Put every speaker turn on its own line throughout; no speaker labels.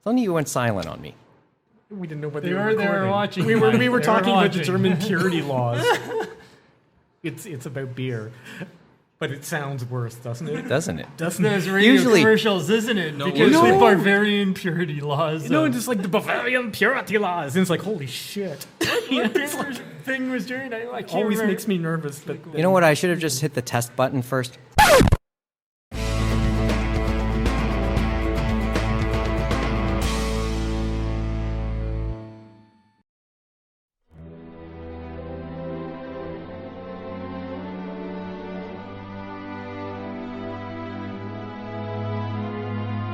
Suddenly you went silent on me.
We didn't know what
They were watching.
We were
They
talking
were
about the
watching.
German purity laws. It's about beer, but it sounds worse, doesn't it?
Doesn't it?
Doesn't it?
Those radio
Usually-
commercials, isn't it?
No,
Because
no.
with Bavarian purity laws.
No, just like the Bavarian purity laws. And it's like, holy shit.
what thing was doing? I can't
Always
remember.
makes me nervous. But
You know what? I should have just hit the test button first.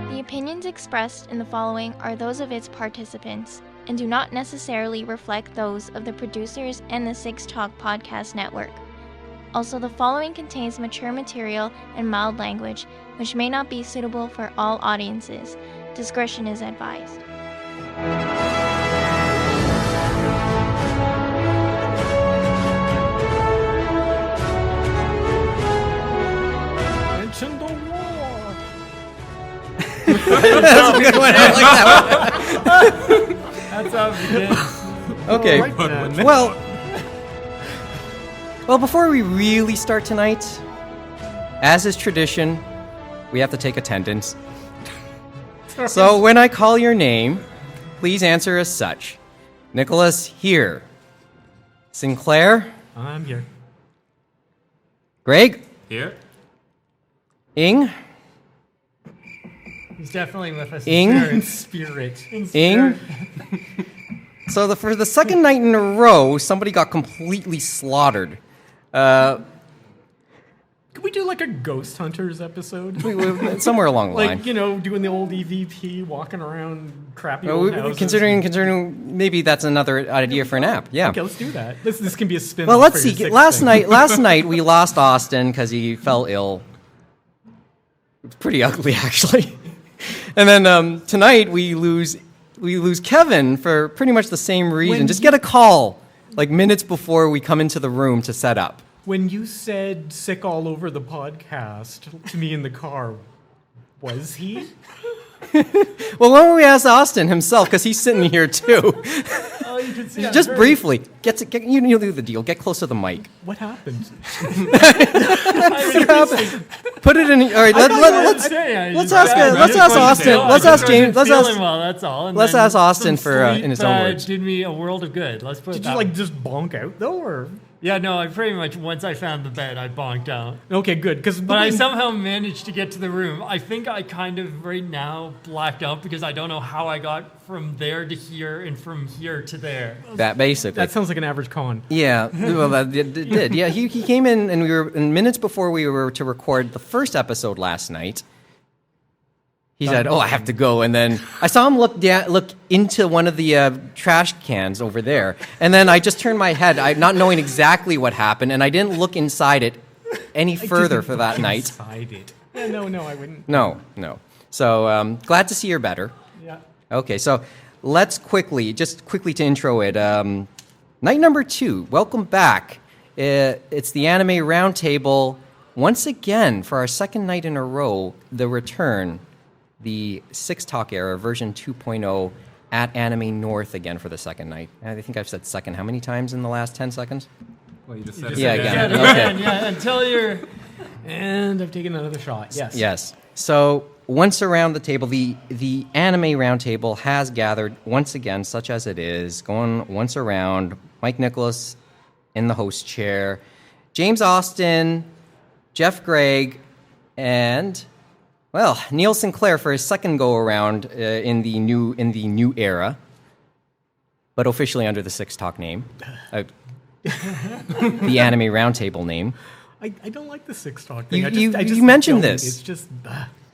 The opinions expressed in the following are those of its participants and do not necessarily reflect those of the producers and the Six Talk Podcast Network. Also, the following contains mature material and mild language, which may not be suitable for all audiences. Discretion is advised.
mention the war.
That's a good one. I like that one.
That's how it begins.
Okay.
All right, then.
Well, before we really start tonight, as is tradition, we have to take attendance. So when I call your name, please answer as such. Nicolas, here. Sinclair,
I'm here.
Greig,
Here?
Ing,
He's definitely with us.
Ing?
In
Spirit.
spirit.
Ing. So for the second night in a row, somebody got completely slaughtered.
Could we do like a Ghost Hunters episode?
Somewhere along the line.
Like, you know, doing the old EVP, walking around crappy old houses.
Considering maybe that's another idea for an app. Yeah.
Okay, let's do that. This can be a spin-off.
Well, let's
for your
see.
sixth thing.
Last night we lost Austin because he fell ill. It's pretty ugly, actually. And then tonight we lose Kevin for pretty much the same reason. Just get a call like minutes before we come into the room to set up.
When you said sick all over the podcast to me in the car, was he?
Well, why don't we ask Austin himself because he's sitting here too.
Oh, you can see I'm
Just
very-
briefly, you do the deal. Get close to the mic.
What happened?
Put it in. All right, let's ask Austin. Let's ask James. Let's ask.
Well, that's all. And
let's
then
ask Austin
some
for,
sleep,
in his own words.
Did me a world of good. Let's put it
Did
that
you like
way.
just bonk out though, or?
Yeah, no, I pretty much, once I found the bed, I bonked out.
Okay, good. Because
But I somehow managed to get to the room. I think I kind of right now blacked out because I don't know how I got from there to here and from here to there.
That basically.
that sounds like an average con.
Yeah, well, that it did. Yeah, he came in, and we were in minutes before we were to record the first episode last night. He said, "Oh, I have to go," and then I saw him look into one of the trash cans over there, and then I just turned my head, not knowing exactly what happened, and I didn't look inside it any further for that night.
Inside it. Yeah, no, I wouldn't.
No. So glad to see you're better.
Yeah.
Okay, so let's quickly to intro it. Night number 2, welcome back. It's the Anime Roundtable. Once again, for our second night in a row, the return, the Six Talk era, version 2.0, at Anime North again for the second night. I think I've said second how many times in the last 10 seconds?
Well, you just said
Yeah,
it.
again.
Yeah,
Okay.
yeah, until you're...
And I've taken another shot. Yes.
Yes. So once around the table, the Anime Roundtable has gathered once again, such as it is, going once around. Mike Nicolas in the host chair, James Austin, Geoff Greig, and Neil Sinclair for his second go around in the new era, but officially under the Six Talk name, the Anime Roundtable name.
I don't like the Six Talk thing.
You
I just
mentioned
don't.
this.
It's just.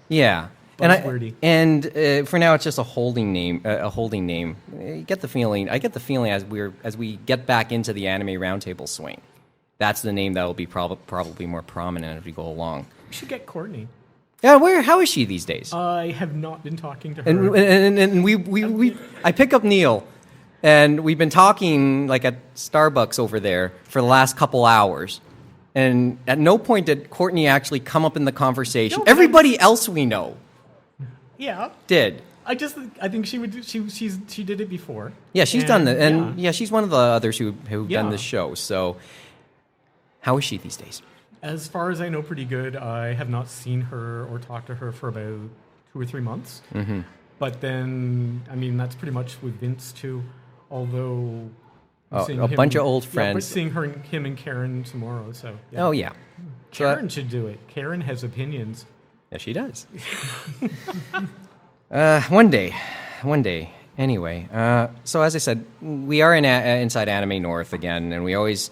Yeah.
Buzzwordy.
And for now, it's just a holding name. I get the feeling as we get back into the Anime Roundtable swing, that's the name that will be probably more prominent as we go along.
We should get Courtney.
Yeah, how is she these days?
I have not been talking to her.
And I pick up Neil, and we've been talking like at Starbucks over there for the last couple hours. And at no point did Courtney actually come up in the conversation.
No,
Everybody else we know
yeah.
did.
I think she would. She did it before.
Yeah, she's done that, and
yeah.
she's one of the others who've
Yeah.
done this show. So, how is she these days?
As far as I know, pretty good. I have not seen her or talked to her for about 2 or 3 months.
Mm-hmm.
But then, I mean, that's pretty much with Vince too. Although seeing
A
him-
bunch of old
Yeah, we're
friends.
seeing him and Karen tomorrow. So yeah.
Oh yeah, So,
Karen should do it. Karen has opinions.
yeah, she does. One day. Anyway, so as I said, we are inside Anime North again, and we always,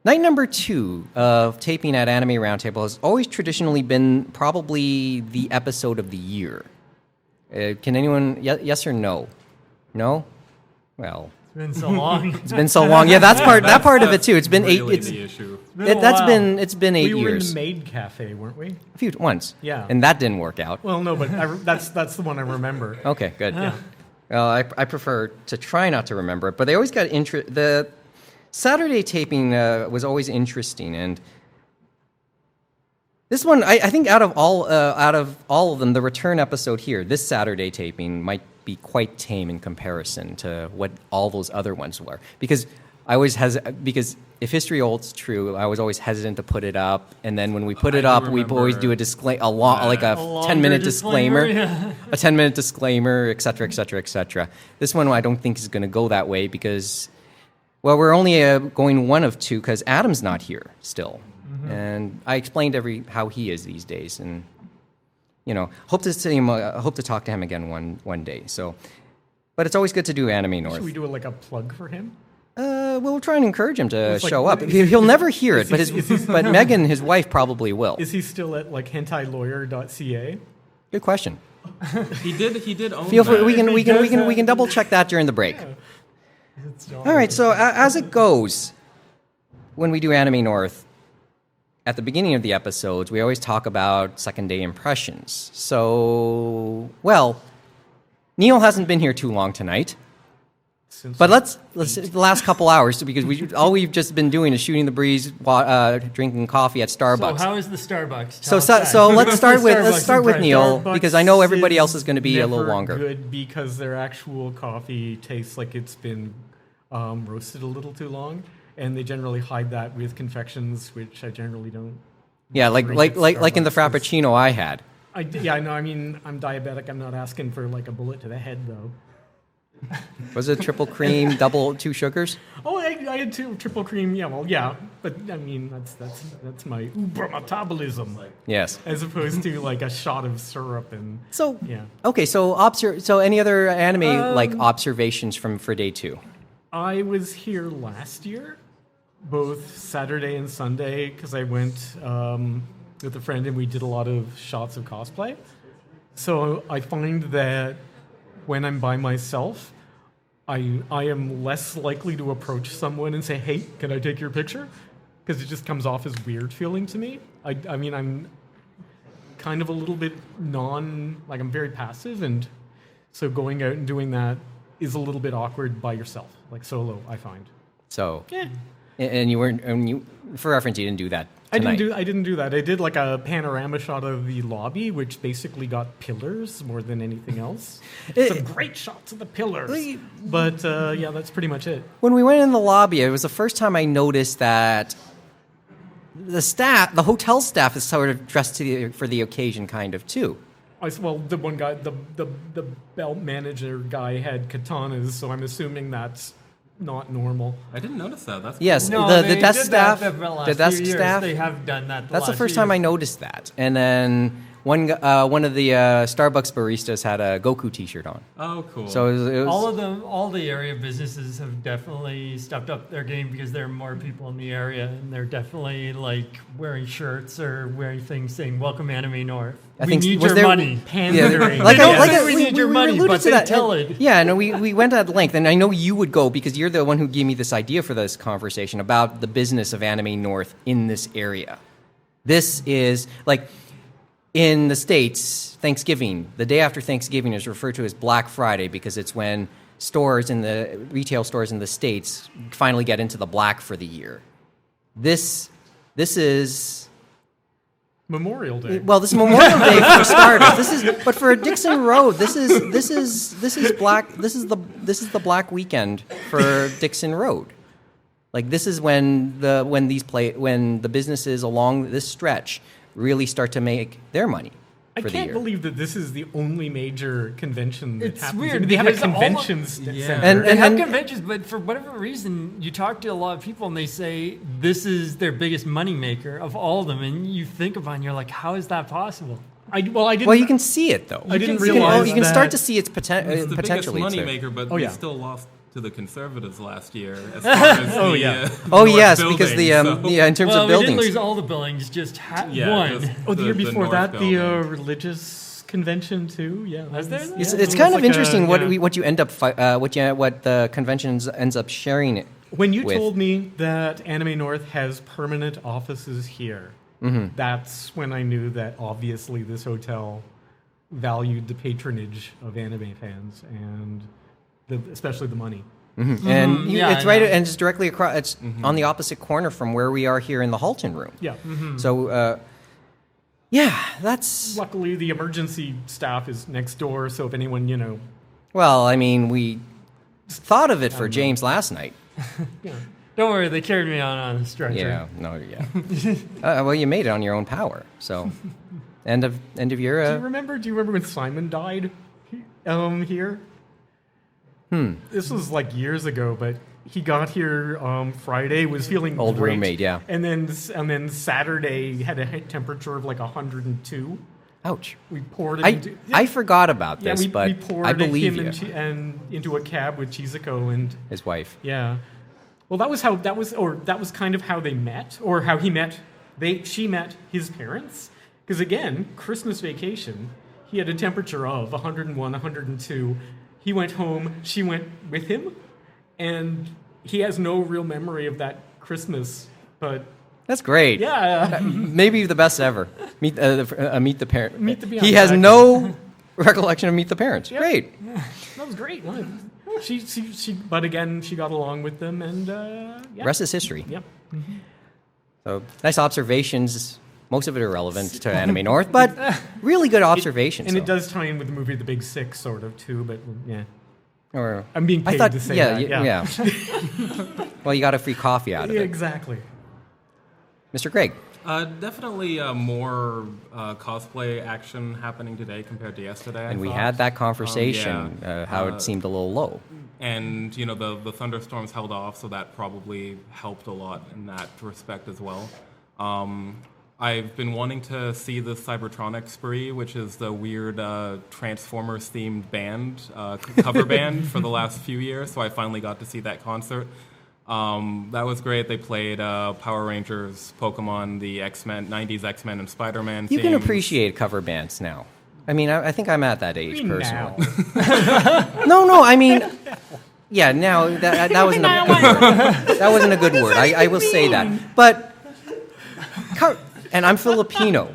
night number 2 of taping at Anime Roundtable has always traditionally been probably the episode of the year. Can anyone, yes or no? No? Well,
It's been so long.
it's been so long. Yeah, that part of it too. It's been
really
8.
the issue.
It's been 8
We were in
years.
the Maid Cafe, weren't we?
A few once.
Yeah.
And that didn't work out.
Well, no, but that's the one I remember.
Okay, good. Well, I prefer to try not to remember it, but they always got the Saturday taping was always interesting, and this one, I think, out of all of them, the return episode here, this Saturday taping might be quite tame in comparison to what all those other ones were, because because if history holds true, I was always hesitant to put it up, and then when we put it up, we always do a 10-minute disclaimer,
yeah.
a 10-minute disclaimer, et cetera, et cetera, et cetera. This one I don't think is going to go that way because, well, we're only going one of two because Adam's not here still, and I explained how he is these days, and hope to see him, hope to talk to him again one day. So, but it's always good to do Anime North.
Should we do a plug for him?
We'll try and encourage him to
It's like,
show
what
up.
is-
He'll never hear it,
is he-
but Megan, his wife, probably will.
Is he still at hentailawyer.ca?
Good question.
He did own
Feel free.
that.
We can double check that during the break. All right. So as it goes, when we do Anime North, at the beginning of the episodes, we always talk about second day impressions. So, well, Neil hasn't been here too long tonight. But let's the last couple hours because we've just been doing is shooting the breeze, drinking coffee at Starbucks.
So how is the Starbucks?
So
Tell us
so
that.
let's start with
Starbucks
Neil
Starbucks
because I know everybody else is going to be a little
never
longer.
Good because their actual coffee tastes like it's been roasted a little too long, and they generally hide that with confections, which I generally don't.
Yeah, like
drink at
in the
Starbucks.
Frappuccino I had.
I know. I mean, I'm diabetic. I'm not asking for a bullet to the head though.
Was it triple cream, double 2 sugars?
Oh, I had triple cream. Yeah, well, yeah, but I mean that's my uber metabolism,
Yes.
as opposed to a shot of syrup and
So
yeah.
okay, so any other anime observations for day 2?
I was here last year, both Saturday and Sunday, because I went with a friend and we did a lot of shots of cosplay. So I find that when I'm by myself, I am less likely to approach someone and say, "Hey, can I take your picture?" Because it just comes off as weird feeling to me. I mean, I'm kind of a little bit I'm very passive, and so going out and doing that is a little bit awkward by yourself, solo, I find.
So
Yeah.
and for reference, you didn't do that tonight.
I didn't do that. I did a panorama shot of the lobby, which basically got pillars more than anything else. Some great shots of the pillars. But yeah, that's pretty much it.
When we went in the lobby, it was the first time I noticed that the hotel staff is sort of dressed for the occasion, kind of too.
Well, the one guy, the belt manager guy had katanas, so I'm assuming that's not normal.
I didn't notice that. That's
Yes,
cool.
No,
the
they
desk
did
staff,
that the last
the desk
few years.
staff.
They have done that.
That's the
last
first
few
time I
years.
noticed that. And then one of the Starbucks baristas had a Goku T-shirt on.
Oh, cool.
So it was
All the area businesses have definitely stepped up their game because there are more people in the area, and they're definitely wearing shirts or wearing things saying "Welcome Anime North."
I
We
think-
need
was
your
there-
money.
Pandering.
We need your money,
alluded
but
to
they
that.
tell
And-
it.
Yeah, no, we went at length, and I know you would go because you're the one who gave me this idea for this conversation about the business of Anime North in this area. This is in the States, Thanksgiving, the day after Thanksgiving is referred to as Black Friday because it's when retail stores in the States finally get into the black for the year. This is
Memorial Day.
Well, this is Memorial Day for starters. But for Dixon Road, this is black. This is the Black Weekend for Dixon Road. Like this is when the businesses along this stretch really start to make their money.
I
for the
can't
year.
believe that this is the only major convention that
It's
happens.
weird,
They have a
because all of-
convention
Yeah.
center.
They have conventions, but for whatever reason, you talk to a lot of people and they say this is their biggest moneymaker of all of them. And you think about it and you're like, how is that possible?
I didn't.
Well, you can see it though.
I didn't
You
realize
can start
that-
to see its
It's the
potentially.
biggest
it's there.
moneymaker, but
Oh,
we
yeah.
still lost to the Conservatives last year. As far as
Oh,
the,
yeah.
Oh
North
yes, because
building, so-
in terms
well,
of
we
buildings.
didn't lose all the buildings, just
Yeah,
one.
just
Oh, the year before
North
that, the
building.
religious convention too. Yeah,
Was there?
It's,
Yeah,
it's
it
kind
was
of
like
interesting
yeah.
what you end up what the convention ends up sharing it.
When you
with.
told me that Anime North has permanent offices here, that's when I knew that obviously this hotel valued the patronage of anime fans and especially the money.
And
yeah,
it's
I
right,
know.
and it's directly across. It's on the opposite corner from where we are here in the Halton room.
Yeah.
So, yeah, that's
Luckily, the emergency staff is next door, so if anyone,
well. I mean, we thought of it for James last night.
Don't worry, they carried me on a stretcher.
Yeah, no, yeah. Well, you made it on your own power. So, end of year.
Do you remember when Simon died here? This was like years ago, but he got here Friday, was feeling
Old
great,
roommate, yeah.
and then Saturday had a temperature of like 102.
Ouch.
We poured it.
I forgot about
yeah,
this,
we
but
poured
I believe
him
you.
into a cab with Chizuko and
His wife.
yeah. Well, that was kind of how they met, or how he met. She met his parents, because again, Christmas vacation, he had a temperature of 101, 102. He went home. She went with him, and he has no real memory of that Christmas. But
That's great.
yeah,
Maybe the best ever. Meet the parent.
Meet the
He
Beyond,
has
exactly.
no recollection of Meet the Parents.
Yeah.
Great.
that was great. But again, she got along with them, and yeah.
Rest is history.
Yep.
So nice observations. Most of it irrelevant to Anime North, but really good observations.
And it
though.
does tie in with the movie The Big Sick, sort of too. But yeah,
Or,
I'm being paid to say that.
yeah. Well, you got a free coffee out of
Yeah,
it.
exactly.
Mr. Greig.
Definitely more cosplay action happening today compared to yesterday. I
And we
thought.
had that conversation,
yeah.
how it seemed a little low.
And the thunderstorms held off, so that probably helped a lot in that respect as well. I've been wanting to see the Cybertronic Spree, which is the weird Transformers-themed band, cover band for the last few years, so I finally got to see that concert. That was great. They played Power Rangers, Pokemon, the X-Men, 90s X-Men, and Spider-Man
You can
themes.
appreciate cover bands now. I mean, I think I'm at that age personally.
Now.
No, I mean, yeah, now that wasn't a good word. That wasn't a good word. I will say that. But, and I'm Filipino.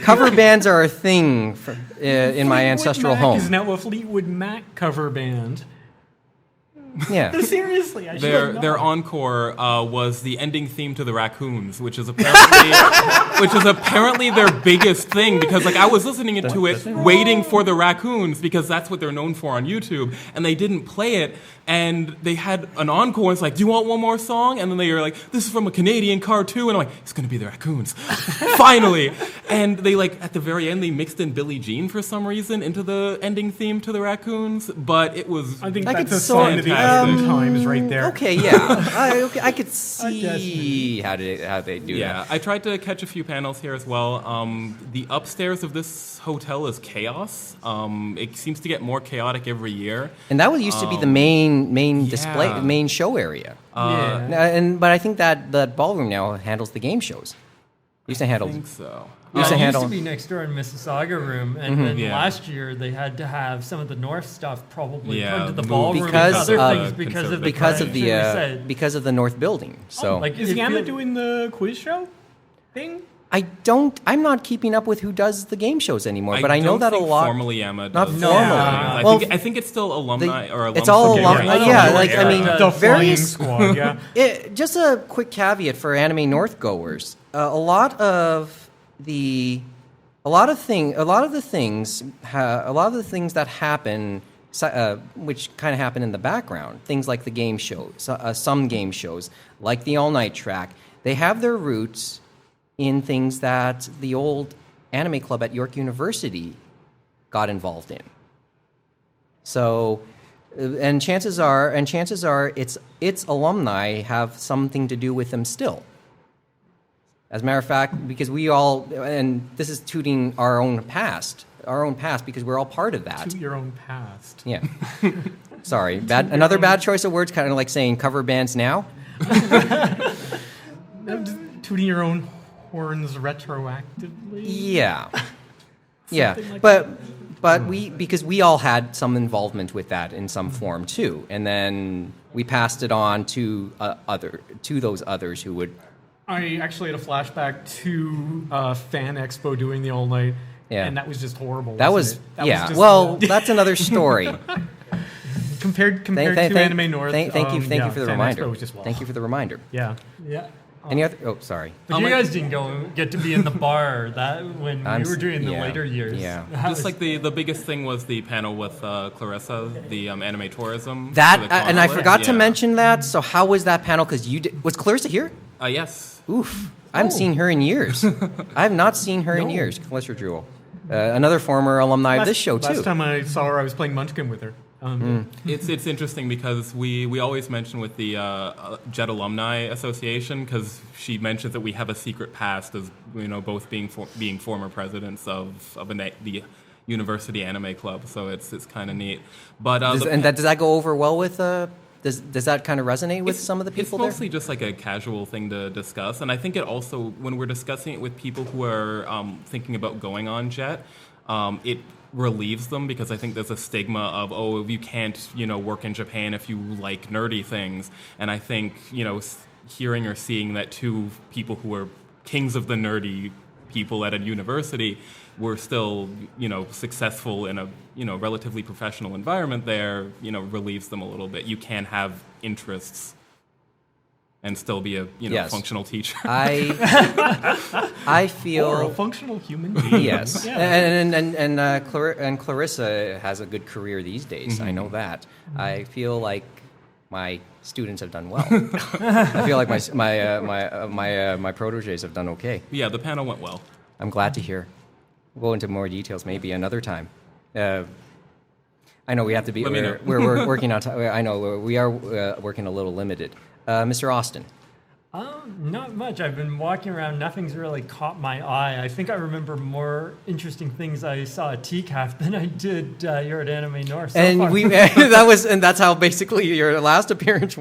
Cover bands are a thing in my ancestral
Fleetwood Mac
home.
is now a Fleetwood Mac cover band.
Yeah.
Seriously, I should have
Their
known.
encore was the ending theme to the Raccoons, which is apparently their biggest thing. Because I was listening to it, waiting for the Raccoons, because that's what they're known for on YouTube, and they didn't play it. And they had an encore. And it's like, do you want one more song? And then they were like, this is from a Canadian cartoon. And I'm like, it's gonna be the Raccoons, finally. And they at the very end, they mixed in Billie Jean for some reason into the ending theme to the Raccoons. But it was
I think
I
that's
could
a sign of the
fantastic.
end times right there.
Okay, yeah. I could see how they do
Yeah,
that.
I tried to catch a few panels here as well. The upstairs of this hotel is chaos. It seems to get more chaotic every year.
And that used to be the main display,
yeah.
main show area.
Yeah.
But I think that ballroom now handles the game shows. Used to handle.
I think so.
Used to
It used
handle.
to be next door in Mississauga room, and then
Yeah.
last year they had to have some of the North stuff probably
Yeah,
put into the
moved
ballroom
because
and other
of-
things because of the
because of
crime.
the
We said,
because of the North Building. So
like,
Is
it
Yama
feel-
doing the quiz show thing?
I'm not keeping up with who does the game shows anymore, but I know
don't
that a
think
lot.
Formally, Emma
Not
does.
formally.
Yeah.
I,
Well,
think, I think it's still alumni or alums.
It's all
okay,
alum.
right.
Yeah,
Oh,
like I mean,
yeah.
The Flying
various.
Squad, yeah.
Just a quick caveat for Anime North goers: a lot of a lot of the things that happen, which kind of happen in the background, things like the game shows, some game shows, like the all-night track, they have their roots in things that the old anime club at York University got involved in. So, and chances are, its alumni have something to do with them still. As a matter of fact, because we all, and this is tooting our own past, because we're all part of that.
Toot your own past.
Yeah. Sorry, another bad choice of words, kind of like saying cover bands now.
Tooting your own horns retroactively.
Yeah. Yeah,
like
but because we all had some involvement with that in some form too, and then we passed it on to those others who would.
I actually had a flashback to Fan Expo doing the all night, and that was just horrible.
That's another story.
compared to Anime North.
Thank you for the
Fan
reminder.
Expo was just,
Thank you for the reminder.
Yeah.
Any other? Oh, sorry.
But you guys didn't get to be in the bar when we were doing the later years.
Yeah.
Just like the biggest thing was the panel with Clarissa, the anime tourism.
And I forgot to mention that. So how was that panel? Because was Clarissa here?
Yes.
Oof. I haven't seen her in years. I have not seen her in years. Clarissa Jewell. Another former alumni of this show, too.
Last time I saw her, I was playing Munchkin with her.
It's interesting because we always mention with the Jet Alumni Association, because she mentions that we have a secret past as both being former presidents of the University Anime Club. So it's kind of neat. But
does that go over well with? Does that kind of resonate with some of the people there?
It's mostly just like a casual thing to discuss, and I think it also, when we're discussing it with people who are thinking about going on Jet, it relieves them, because I think there's a stigma of, you can't, work in Japan if you like nerdy things. And I think, hearing or seeing that two people who are kings of the nerdy people at a university were still, successful in a, relatively professional environment there, relieves them a little bit. You can have interests and still be a functional teacher.
I feel
or a functional human being.
Yes, and Clarissa has a good career these days. I know that. I feel like my students have done well. I feel like my proteges have done okay.
Yeah, the panel went well.
I'm glad to hear. We'll go into more details maybe another time. I know we have to be. We're working on. I know we are working a little limited. Mr. Austin.
Not much. I've been walking around. Nothing's really caught my eye. I think I remember more interesting things I saw at TCAF than I did here at Anime North.
That's how basically your last appearance.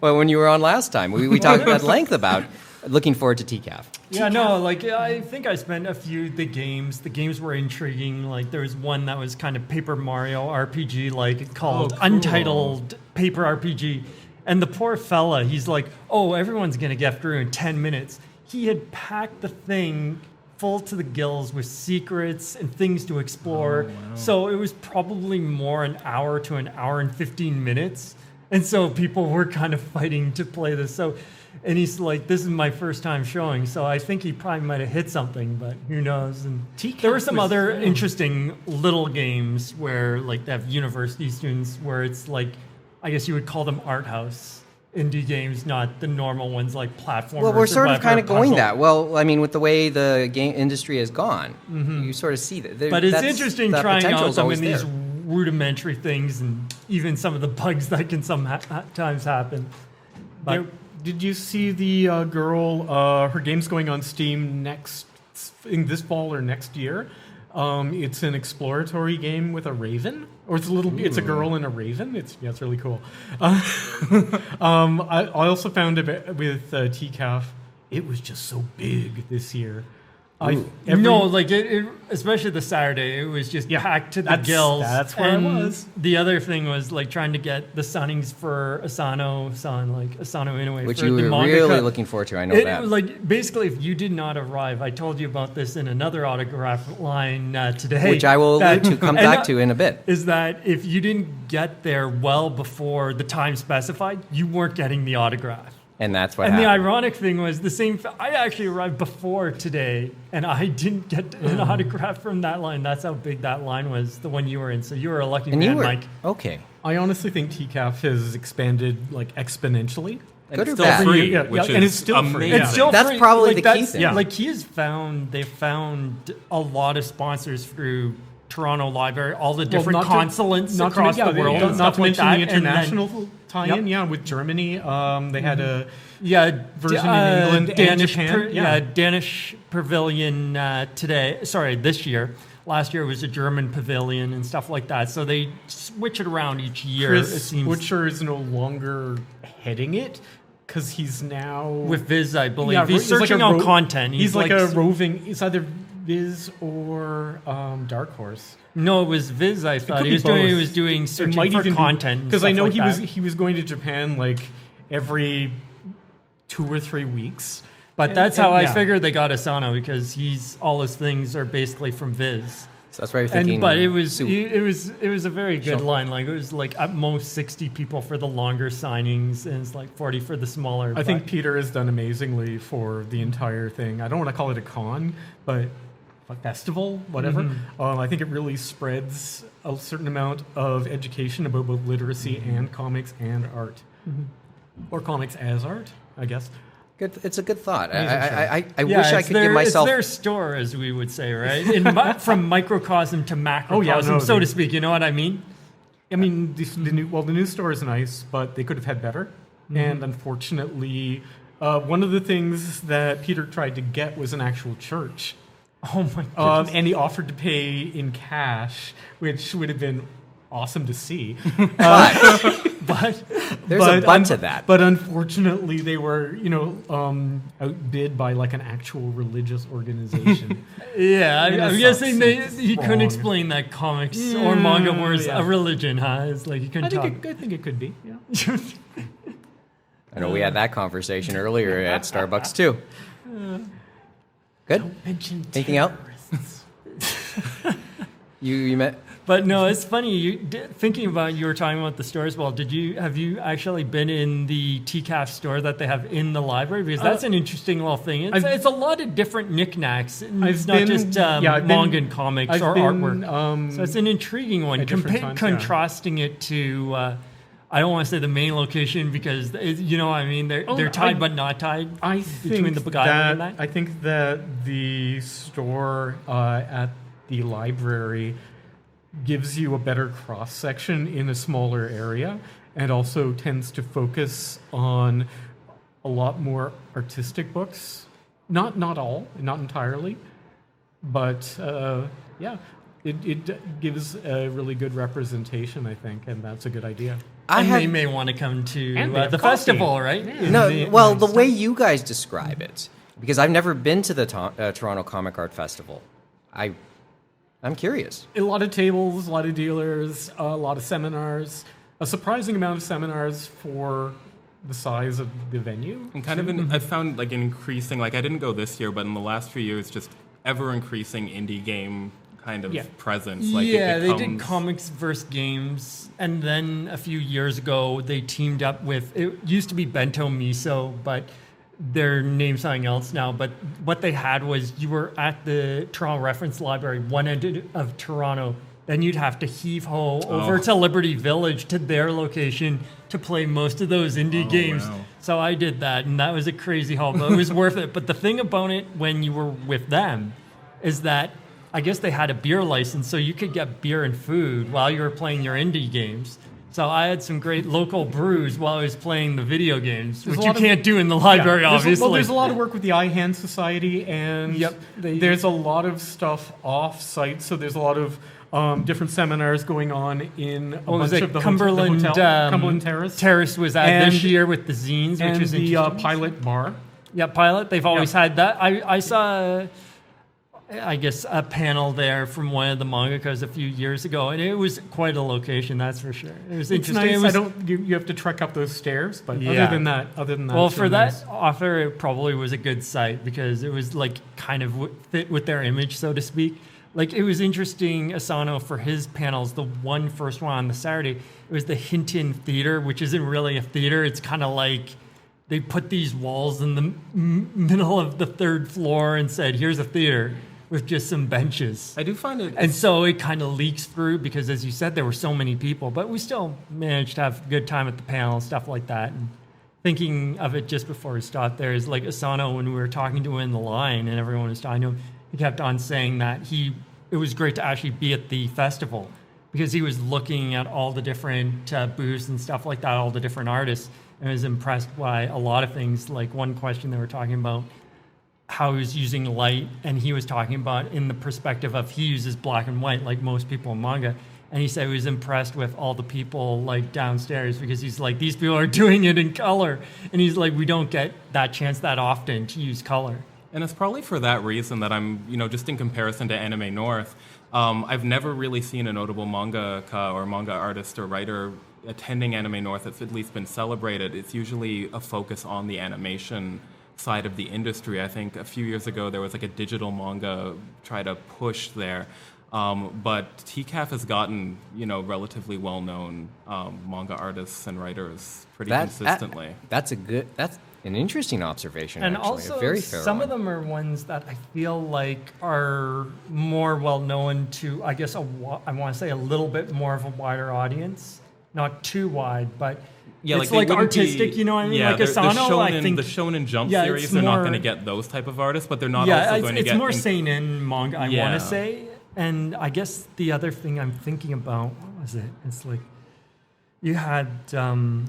Well, when you were on last time, we talked at length about looking forward to TCAF.
Yeah, no, I think I spent the games. The games were intriguing. Like, there was one that was kind of Paper Mario RPG, called Untitled Paper RPG. And the poor fella, he's like, everyone's going to get through in 10 minutes. He had packed the thing full to the gills with secrets and things to explore. Oh, wow. So it was probably more an hour to an hour and 15 minutes. And so people were kind of fighting to play this. And he's like, this is my first time showing. So I think he probably might have hit something, but who knows. And there were some other interesting little games where they have university students where it's I guess you would call them art house indie games, not the normal ones like platformers.
Well, we're sort of kind of going that. Well, I mean, with the way the game industry has gone, you sort of see that.
But it's interesting trying out some of these rudimentary things and even some of the bugs that can sometimes happen. But
did you see the girl? Her game's going on Steam in this fall or next year. It's an exploratory game with a raven, or it's a girl and a raven. It's really cool. I also found it with TCAF. It was just so big this year.
Especially the Saturday, it was just packed to the gills.
That's where it was.
The other thing was trying to get the signings for Asano-san, Asano Inoue,
which
for
you
the
were
mangaka.
really looking forward to. I know that.
Basically, if you did not arrive, I told you about this in another autograph line today,
which I will come back to in a bit.
Is that if you didn't get there well before the time specified, you weren't getting the autograph.
And that's what
And
happened.
the ironic thing was I actually arrived before today, and I didn't get an autograph from that line. That's how big that line was, the one you were in. So you were a lucky
and
man,
you were
Mike.
okay.
I honestly think TCAF has expanded like exponentially.
And
Good
it's
or
still
bad?
free,
Yeah,
which
and
is
it's still free.
amazing.
It's still
That's
free.
probably
Like,
the key
that's-
thing.
Yeah.
Like they found a lot of sponsors through Toronto Library, all the different
not to-
consulates
not to
across
mention-
the world,
yeah,
and
not
stuff
to
like
mention
that.
the
And then-
international tie-in. Yeah, with Germany, they had a version in England and
Danish
Japan.
Danish pavilion this year. Last year it was a German pavilion and stuff like that. So they switch it around each year. It
Chris
seems
Butcher is no longer heading it because he's now
with Viz, I believe.
Yeah,
he's
like
searching
a
out content.
He's like a roving. It's either Viz or Dark Horse.
No, it was Viz. I thought
could
he was
be
doing. He
both.
was doing
It
searching
might
for
even
content
because I know
like
he was going to Japan like every 2 or 3 weeks.
But that's how I
yeah.
figured they got Asano, because all his things are basically from Viz.
So that's why you're thinking.
But it was
soup.
it was a very good line. Like, it was like at most 60 people for the longer signings, and it's like 40 for the smaller.
I think Peter has done amazingly for the entire thing. I don't want to call it a con, but a festival, whatever.
Mm-hmm.
I think it really spreads a certain amount of education about both literacy
Mm-hmm.
and comics and art, or comics as art, I guess.
Good. It's a good thought.
Amazing
I wish I
it's
could give myself.
It's their store, as we would say, right? From microcosm to macrocosm,
no,
so
they-
to speak. You know what I mean?
I mean, the new store is nice, but they could have had better.
Mm-hmm.
And unfortunately, one of the things that Peter tried to get was an actual church.
Oh my goodness.
And he offered to pay in cash, which would have been awesome to see. But
There's a but to that.
But unfortunately, they were, outbid by like an actual religious organization.
Yeah,
In a
I'm guessing
sense,
you couldn't
wrong.
explain that comics or manga was
yeah.
a religion, huh? It's like you couldn't talk.
I think it could be. Yeah.
I know we had that conversation earlier at Starbucks too. Good. Anything else? You met.
But no, it's funny. Thinking about, you were talking about the store as well. Have you actually been in the TCAF store that they have in the library? Because that's an interesting little thing. It's a lot of different knickknacks. It's not just manga and comics or artwork. So it's an intriguing one.
at different times,
Contrasting it to, I don't want to say the main location, because you know what I mean. They're tied but not tied.
I
between
think
the guy and that.
I think that the store at the library gives you a better cross section in a smaller area, and also tends to focus on a lot more artistic books. Not all, not entirely, but it gives a really good representation, I think, and that's a good idea.
They may want to come to
And they have
the
coffee.
festival, right?
No, the way you guys describe it, because I've never been to the Toronto Comic Art Festival. I'm curious.
A lot of tables, a lot of dealers, a lot of seminars, a surprising amount of seminars for the size of the venue.
And kind of, I found like an increasing, like I didn't go this year, but in the last few years, just ever increasing indie game kind of presence. Like
Yeah,
it
they did
becomes-
comics versus games, and then a few years ago they teamed up with, it used to be Bento Miso, but they're named something else now. But what they had was, you were at the Toronto Reference Library, one end of Toronto, then you'd have to heave-ho over to Liberty Village, to their location, to play most of those indie games.
Wow.
So I did that, and that was a crazy haul, but it was worth it. But the thing about it, when you were with them, is that I guess they had a beer license, so you could get beer and food while you were playing your indie games. So I had some great local brews while I was playing the video games,
There's
which
a
you
lot of-
can't do in the library, obviously.
There's a lot of work with the Eye Hand Society, and there's a lot of stuff off-site. So there's a lot of different seminars going on in a bunch of the
Cumberland,
hotel, Cumberland Terrace.
Terrace was at this year with the zines, which
and
was
the
interesting.
Pilot Bar.
Yeah, Pilot. They've always had that. I saw, I guess, a panel there from one of the mangakas a few years ago, and it was quite a location, that's for sure. It was
It's
interesting.
nice.
It was,
You have to trek up those stairs, but
Yeah.
other than that,
well,
it's
for
really
that
nice.
author, it probably was a good site, because it was like kind of fit with their image, so to speak. Like, it was interesting, Asano, for his panels, the first one on the Saturday, it was the Hinton Theater, which isn't really a theater. It's kind of like they put these walls in the middle of the third floor and said, here's a theater with just some benches.
I do find it...
And so it kind of leaks through because, as you said, there were so many people, but we still managed to have a good time at the panel, stuff like that. And thinking of it just before we stopped there is like Asano, when we were talking to him in the line and everyone was talking to him, he kept on saying that it was great to actually be at the festival because he was looking at all the different booths and stuff like that, all the different artists, and was impressed by a lot of things. Like one question they were talking about, how he was using light, and he was talking about in the perspective of he uses black and white like most people in manga. And he said he was impressed with all the people like downstairs because he's like, these people are doing it in color. And he's like, we don't get that chance that often to use color.
And it's probably for that reason that I'm, just in comparison to Anime North, I've never really seen a notable mangaka or manga artist or writer attending Anime North that's at least been celebrated. It's usually a focus on the animation side of the industry. I think a few years ago there was like a digital manga try to push there. But TCAF has gotten, relatively well-known manga artists and writers pretty consistently.
That's an interesting observation,
and
actually.
also,
a very fair
some
one.
of them are ones that I feel like are more well-known to, I guess, I want to say a little bit more of a wider audience. Not too wide, but
yeah,
it's like artistic, you know what I mean?
Yeah,
like Asano, I think...
The Shonen Jump series, they're not going to get those type of artists, but they're not also going to get...
it's more seinen manga, I want to say. And I guess the other thing I'm thinking about, what was it? It's like, you had, it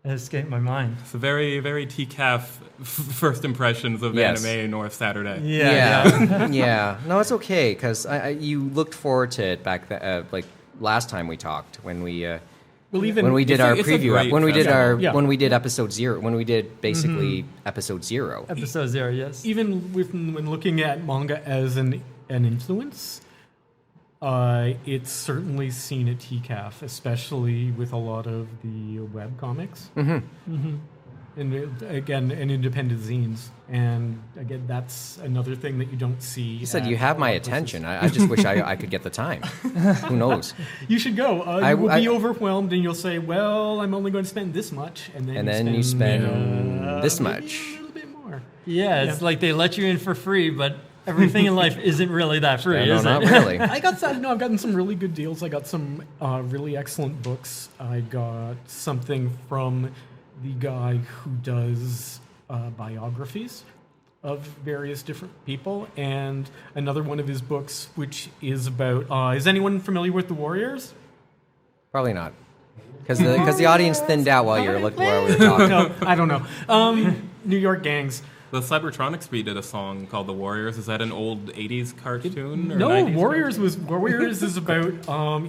escaped my mind.
It's a very, very TCAF first impressions of Anime North Saturday.
Yeah.
Yeah. No, it's okay, because you looked forward to it back like last time we talked, when we... when we did our preview, when we did episode 0, when we did basically episode 0.
Episode 0, yes.
Even when looking at manga as an influence, it's certainly seen at TCAF, especially with a lot of the web comics. And again, and independent zines. And again, that's another thing that you don't see.
You said you have my attention. I just wish I could get the time. Who knows?
You should go. You will be overwhelmed, and you'll say, "Well, I'm only going to spend this much," and then
you spend this much.
A little bit more.
Yeah, it's like they let you in for free, but everything in life isn't really that free, is it?
No, not really.
I've gotten some really good deals. I got some really excellent books. I got something from the guy who does biographies of various different people, and another one of his books, which is about... is anyone familiar with the Warriors?
Probably not. Because the audience thinned out while we were talking.
No, I don't know. New York gangs.
The Cybertronics did a song called "The Warriors." Is that an old '80s cartoon? Or
No,
90s
Warriors is about.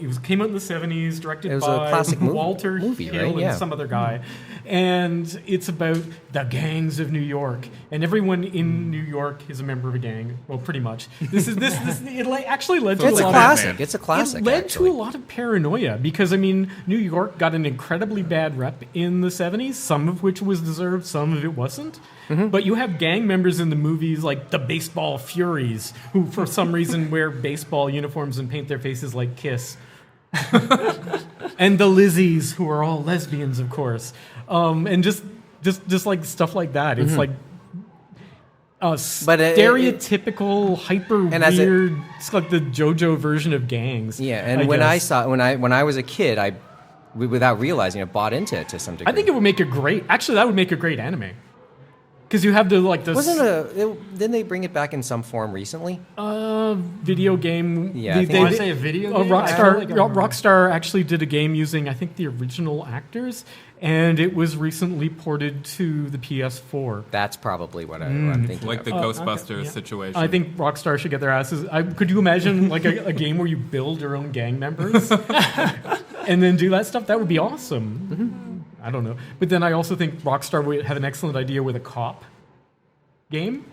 It came out in the '70s, directed
It was
by
a classic
Walter
movie,
Hill
right? Yeah.
and some other guy, and it's about the gangs of New York, and everyone in New York is a member of a gang. Well, pretty much. It actually led to
It's a classic. It's a classic.
It led
actually.
to a lot of paranoia because, New York got an incredibly bad rep in the 70s, some of which was deserved, some of it wasn't. But you have gang members in the movies like the Baseball Furies, who for some reason wear baseball uniforms and paint their faces like Kiss. And the Lizzies, who are all lesbians, of course. And just like stuff like that. It's like... stereotypical, hyper weird. It's like the JoJo version of gangs.
Yeah, and when I was a kid, without realizing it, bought into it to some degree.
I think it would make a great. Actually, that would make a great anime. Because you have
didn't they bring it back in some form recently?
Video game.
Yeah,
I want to say a video game.
Rockstar actually did a game using, I think, the original actors, and it was recently ported to the PS4.
That's probably what I'm thinking.
Like
of.
the Ghostbusters situation.
I think Rockstar should get their asses. Could you imagine like a game where you build your own gang members and then do that stuff? That would be awesome. I don't know. But then I also think Rockstar would have an excellent idea with a cop game.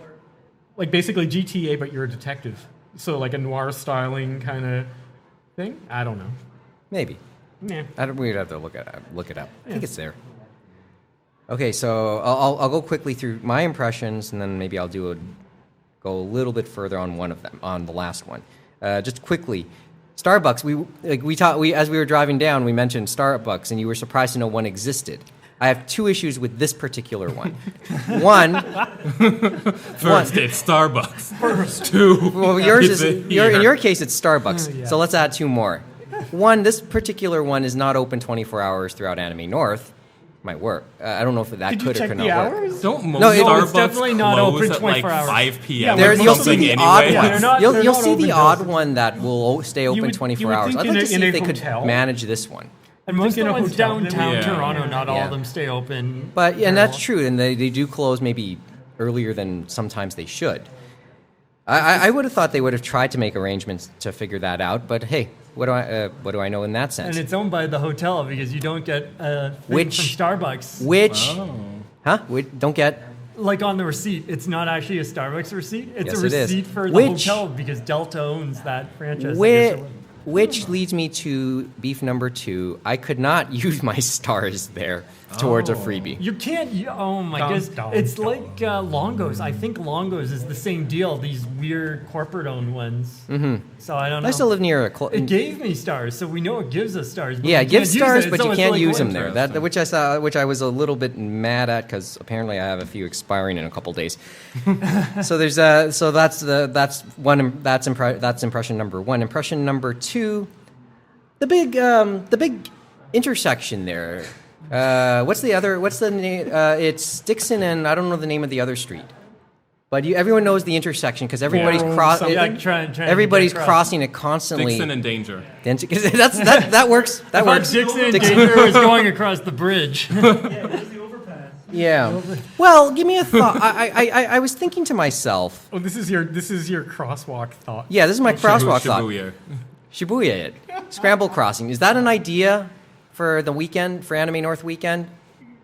Like basically GTA, but you're a detective. So like a noir styling kind of thing. I don't know.
Maybe.
Yeah.
We'd have to look it up. I think it's there. Okay, so I'll go quickly through my impressions, and then maybe I'll go a little bit further on one of them, on the last one. Just quickly. Starbucks. As we were driving down, we mentioned Starbucks, and you were surprised to know one existed. I have two issues with this particular one. One,
First, it's Starbucks. First, two.
well, yours is
in
in your case it's Starbucks.
Yeah.
So let's add two more. One, this particular one is not open 24 hours throughout Anime North. Might work. I don't know if that
Did you
could or
check
could
the
not work.
hours?
Don't most
No,
Starbucks
it's definitely not
close
open
at
24
like
hours.
5 p.m.
Yeah,
or
There, you'll see
something
the
anyway?
odd
Yeah,
ones.
they're not
You'll see
open
the
till
odd
6.
one that will stay open
would-
24
you would
hours.
think
I'd
in
like
a-
to see
in
if
a
they could
hotel?
manage this one.
And most of
in
the
a
ones
hotel,
downtown
yeah.
Toronto, not all
Yeah.
of them stay open.
But yeah, and
very
that's
long.
true, and they do close maybe earlier than sometimes they should. I would have thought they would have tried to make arrangements to figure that out, but hey, what do I know in that sense?
And it's owned by the hotel because you don't get a thing
Which-
from Starbucks.
Which,
Oh.
huh? Don't get.
Like on the receipt, it's not actually a Starbucks receipt. It's
Yes,
a
it is.
receipt for the
Which-
hotel because Delta owns that franchise.
Which leads me to beef number 2. I could not use my stars there towards a freebie.
You can't. Oh my
Dun,
goodness!
dun,
It's
dun.
like Longos. I think Longos is the same deal. These weird corporate-owned ones. Mm-hmm. So I don't know.
I still live near a.
It gave me stars, so we know it gives us stars. But
Yeah,
we
give
can't use
stars,
it,
but
so
you
it's
can't
like,
use
what-
them there. That which I was a little bit mad at because apparently I have a few expiring in a couple days. So there's that's impression number 1. Impression number 2, the big intersection there. What's the name? It's Dixon and I don't know the name of the other street. But everyone knows the intersection because everybody's
something.
Yeah, trying to
everybody's
get across.
crossing it constantly.
Dixon in danger.
That works. That
I thought
works.
Dixon and
Dixon.
Danger was going across the bridge.
Yeah. Well, give me a thought. I was thinking to myself.
Oh, this is your crosswalk thought.
Yeah, this is my crosswalk thought.
Shibuya.
Shibuya it. Scramble crossing. Is that an idea for the weekend, for Anime North weekend?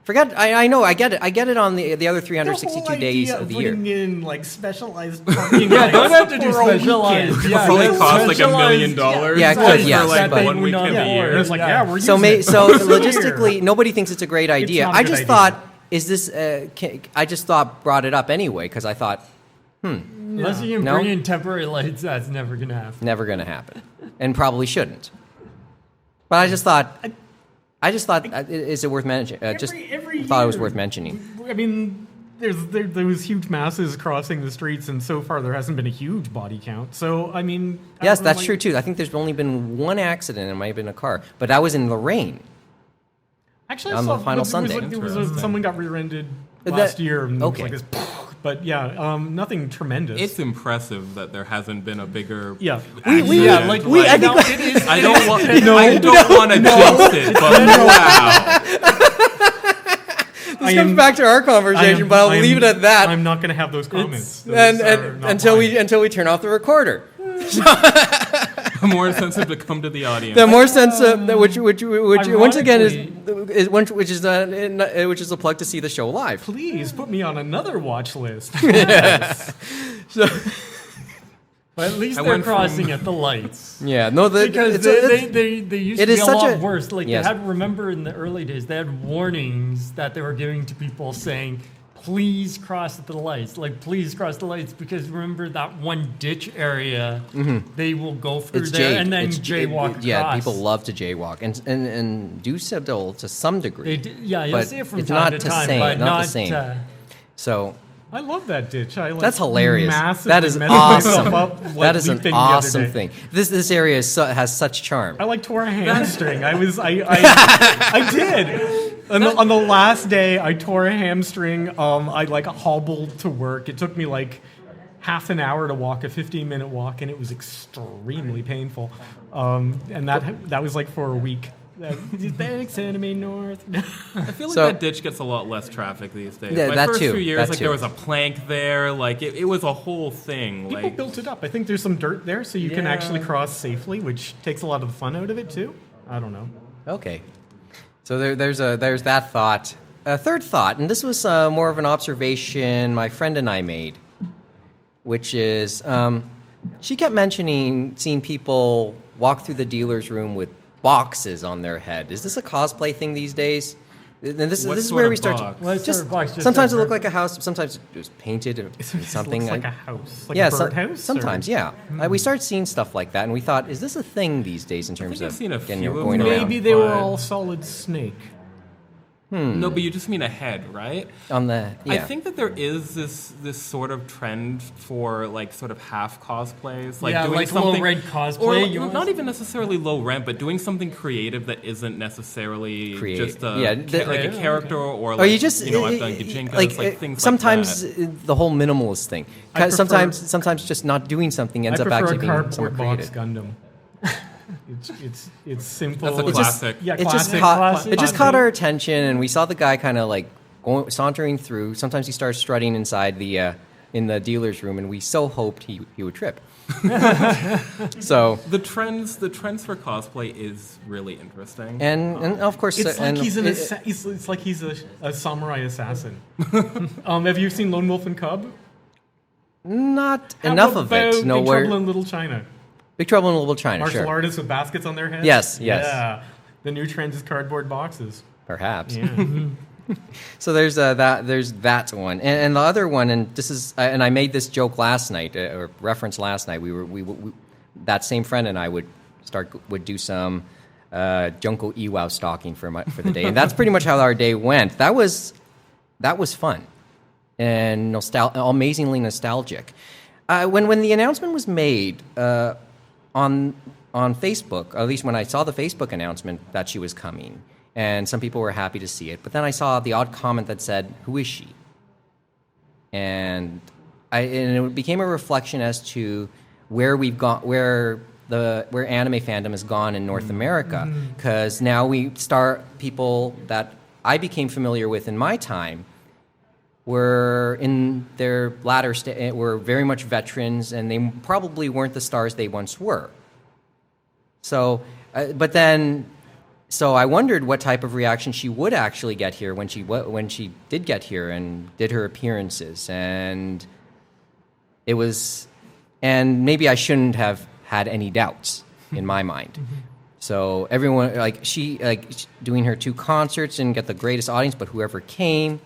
Forget. I know. I get it. I get it on the other 362 days of the year.
Putting in like specialized parking.
Yeah, don't have to do
for a
specialized.
weekend.
Yeah,
Probably
yeah,
cost like $1
specialized-
million.
Yeah, it could, yes,
For like
but-
one weekend a year.
It's like, yeah, we're
So,
using it.
so
It's here.
logistically, nobody thinks it's a great idea.
not a
I
good
just
idea.
thought, is this? I just thought brought it up anyway because I thought
Unless you can
No?
bring in temporary lights, that's never gonna happen.
never going to happen, and probably shouldn't. But I just thought, is it worth mentioning? Just
Every
thought it was
year.
worth mentioning.
I mean, there's huge masses crossing the streets, and so far there hasn't been a huge body count. So I mean, I
Yes,
don't know,
that's
like-
true too. I think there's only been one accident. It might have been a car, but that was in the rain.
Actually,
on
I saw,
the final
there was
Sunday.
someone got rear-ended
That-
last year, and
okay.
it was like this. But yeah, nothing tremendous.
It's impressive that there hasn't been a bigger.
Yeah.
accident.
Yeah, like
we- I think-
no, it is.
I don't want. I don't want to jinx it, but wow.
This comes back to our conversation, but I'll leave it at that.
I'm not going to have those comments. Those
and
are not
until
mine.
we turn off the recorder.
More sensitive to come to the audience.
The more sense which once again which is a plug to see the show live.
Please put me on another watch list.
But at least
I
they're
went from-
crossing at the lights.
Yeah, no,
Because
it's-
they used
it
to
is
be a
such
lot
a-
worse. Like
yes.
they had, remember in the early days, they had warnings that they were giving to people saying, please cross at the lights. Like, please cross the lights. Because remember that one ditch area, they will go through
it's
there
jay-
and then
it's-
jaywalk
Yeah,
across.
people love to jaywalk and do so to some degree.
Yeah, you'll
but
see it from
it's
time
not
to time,
same,
but
not
not
the same. So
I love that ditch. I like
that's hilarious.
massively
That is
messed myself
awesome.
up, like,
That is an
leaping the other
awesome
day.
thing. This area has such charm.
I like tore a hamstring. I did. On the last day, I tore a hamstring. I like hobbled to work. It took me like half an hour to walk a 15-minute walk, and it was extremely painful. And that was like for a week. Thanks, Anime North.
I feel like
So-
that ditch gets a lot less traffic these days.
Yeah,
My
that
first
too,
few years,
that
like
too.
there was a plank there, like it was a whole thing.
People
Like
built it up. I think there's some dirt there, so you can
Yeah.
actually cross safely, which takes a lot of the fun out of it too. I don't know.
Okay. So there's that thought. A third thought, and this was more of an observation my friend and I made, which is she kept mentioning seeing people walk through the dealer's room with boxes on their head. Is this a cosplay thing these days? And this
What
is
sort
where
of
we start
box?
to
What sort of box? Just
sometimes it
a
looked like a house, sometimes it was painted or something.
It looks like a house, like
yeah,
a birdhouse.
sometimes, yeah. We started seeing stuff like that, and we thought, is this a thing these days in terms
think
of
I've seen a
getting
few of
going
them.
around?
Maybe they were
But-
all solid snake.
No, but you just mean a head, right?
Yeah.
I think that there is this sort of trend for like sort of half cosplays, like doing
like
something
low rent cosplay.
or not even necessarily low rent, but doing something creative that isn't necessarily just like a character or like
you just
I've done Gijinkas, like things
sometimes
like that.
the whole minimalist thing. Sometimes just not doing something ends up actually being somewhat
cardboard box
creative.
Gundam. It's simple.
That's a classic.
It just caught our attention, and we saw the guy kind of like sauntering through. Sometimes he starts strutting inside in the dealer's room, and we so hoped he would trip. So
the trends for cosplay is really interesting,
and of course
it's like he's a samurai assassin. Have you seen Lone Wolf and Cub?
Not enough of it.
No, Big Trouble in Little China.
Big Trouble in Little China.
Martial artists with baskets on their heads.
Yes.
Yeah. The new trend is cardboard boxes.
Perhaps.
Yeah.
So there's that one, and the other one, and this is, and I made this joke last night, or reference last night. We that same friend and I would do some Junko Iwao stalking for the day, and that's pretty much how our day went. That was fun, and amazingly nostalgic. When the announcement was made on Facebook, or at least when I saw the Facebook announcement that she was coming. And some people were happy to see it. But then I saw the odd comment that said, "Who is she?" And it became a reflection as to where we've gone, where anime fandom has gone in North America. Because now we start people that I became familiar with in my time were in their latter were very much veterans, and they probably weren't the stars they once were. So, So I wondered what type of reaction she would actually get here when she did get here and did her appearances, and maybe I shouldn't have had any doubts in my mind. So everyone she doing her 2 concerts didn't get the greatest audience, but whoever came,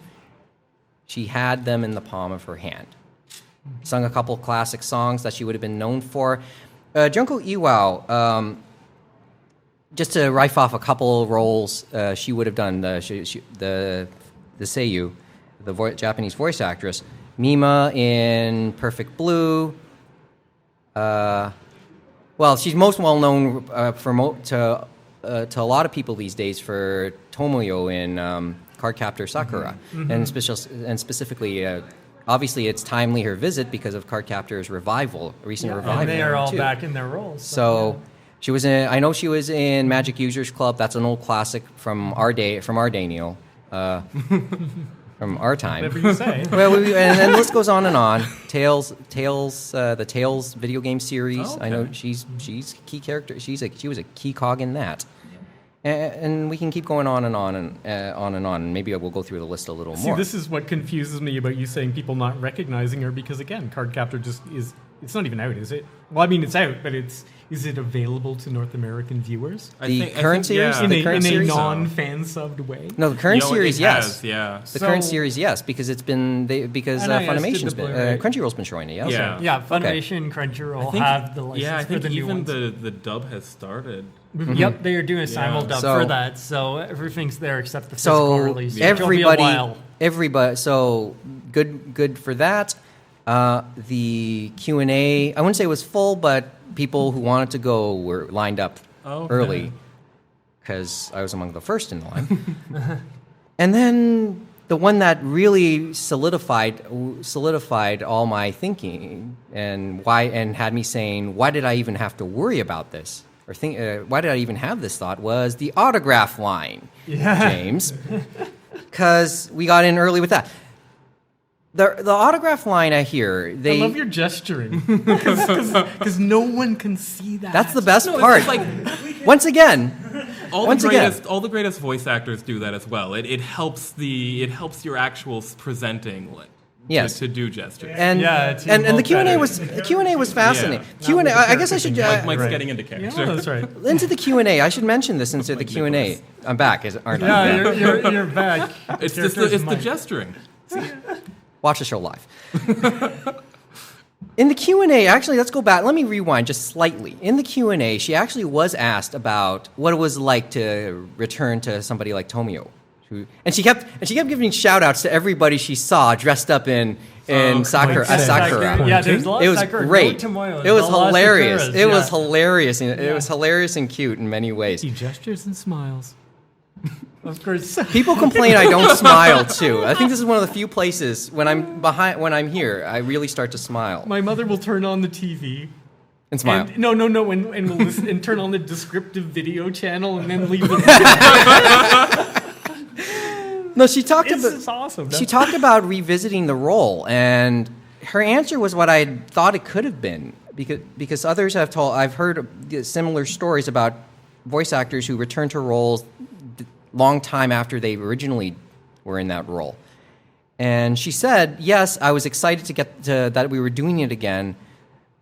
she had them in the palm of her hand. Sung a couple classic songs that she would have been known for. Junko Iwao. Just to riff off a couple roles she would have done, the seiyuu, the Japanese voice actress, Mima in Perfect Blue. Well, she's most well known to a lot of people these days for Tomoyo in Cardcaptor Sakura, and specifically. Obviously, it's timely her visit because of Cardcaptor's recent revival.
And they are all back in their roles.
So she was in. I know she was in Magic Users Club. That's an old classic from our day, Neil, from our time.
Whatever you say.
Well, and the list goes on and on. The Tales video game series.
Oh, okay.
I know she's a key character. She was a key cog in that. And we can keep going on and on and on and on. Maybe we'll go through the list a little more.
See, this is what confuses me about you saying people not recognizing her, because again, Cardcaptor just is. It's not even out, is it? Well, I mean, it's out, but is it available to North American viewers?
The current series?
In a
series?
non-fan subbed way?
No, the current series, yes.
The
current series, yes, because it's been Funimation's been Crunchyroll's been showing it.
Yeah, Funimation and Crunchyroll have the license.
Yeah, I think
for the new
even
ones.
the dub has started.
Yep, they are doing a simul dub for that, so everything's there except the physical
So
release.
everybody, so good for that. The Q&A, I wouldn't say it was full, but people who wanted to go were lined up early because I was among the first in the line. And then the one that really solidified all my thinking and had me saying, why did I even have to worry about this? Or why did I even have this thought? Was the autograph line, James, because we got in early with that. The autograph line I hear,
I love your gesturing because no one can see that.
That's the best part. Once again,
all the greatest voice actors do that as well. It helps your actual presenting.
Yes.
To do gestures.
And the Q&A was fascinating.
Yeah.
Q&A, I guess I should
Mike's getting into character.
Yeah, that's right.
Into the Q&A. I should mention this into the Q&A. I'm back, aren't I?
Yeah, you're back.
It's the gesturing.
Watch the show live. In the Q&A, actually, let's go back. Let me rewind just slightly. In the Q&A, she actually was asked about what it was like to return to somebody like Tomio. And she kept giving shout outs to everybody she saw dressed up in Sakura.
Yeah, there's a lot
It
of
was
Sakura.
great.
No
It was
a lot of
hilarious.
Sakuras,
It was
yeah.
hilarious. It was hilarious and cute in many ways.
He gestures and smiles.
Of course.
People complain I don't smile too. I think this is one of the few places when I'm here, I really start to smile
My mother will turn on the TV.
and smile.
And, no, and we'll listen and turn on the descriptive video channel and then leave the.
No, she talked
This
about
is awesome.
she talked about revisiting the role, and her answer was what I thought it could have been because others have told. I've heard similar stories about voice actors who return to roles long time after they originally were in that role. And she said, yes, I was excited to get to that we were doing it again,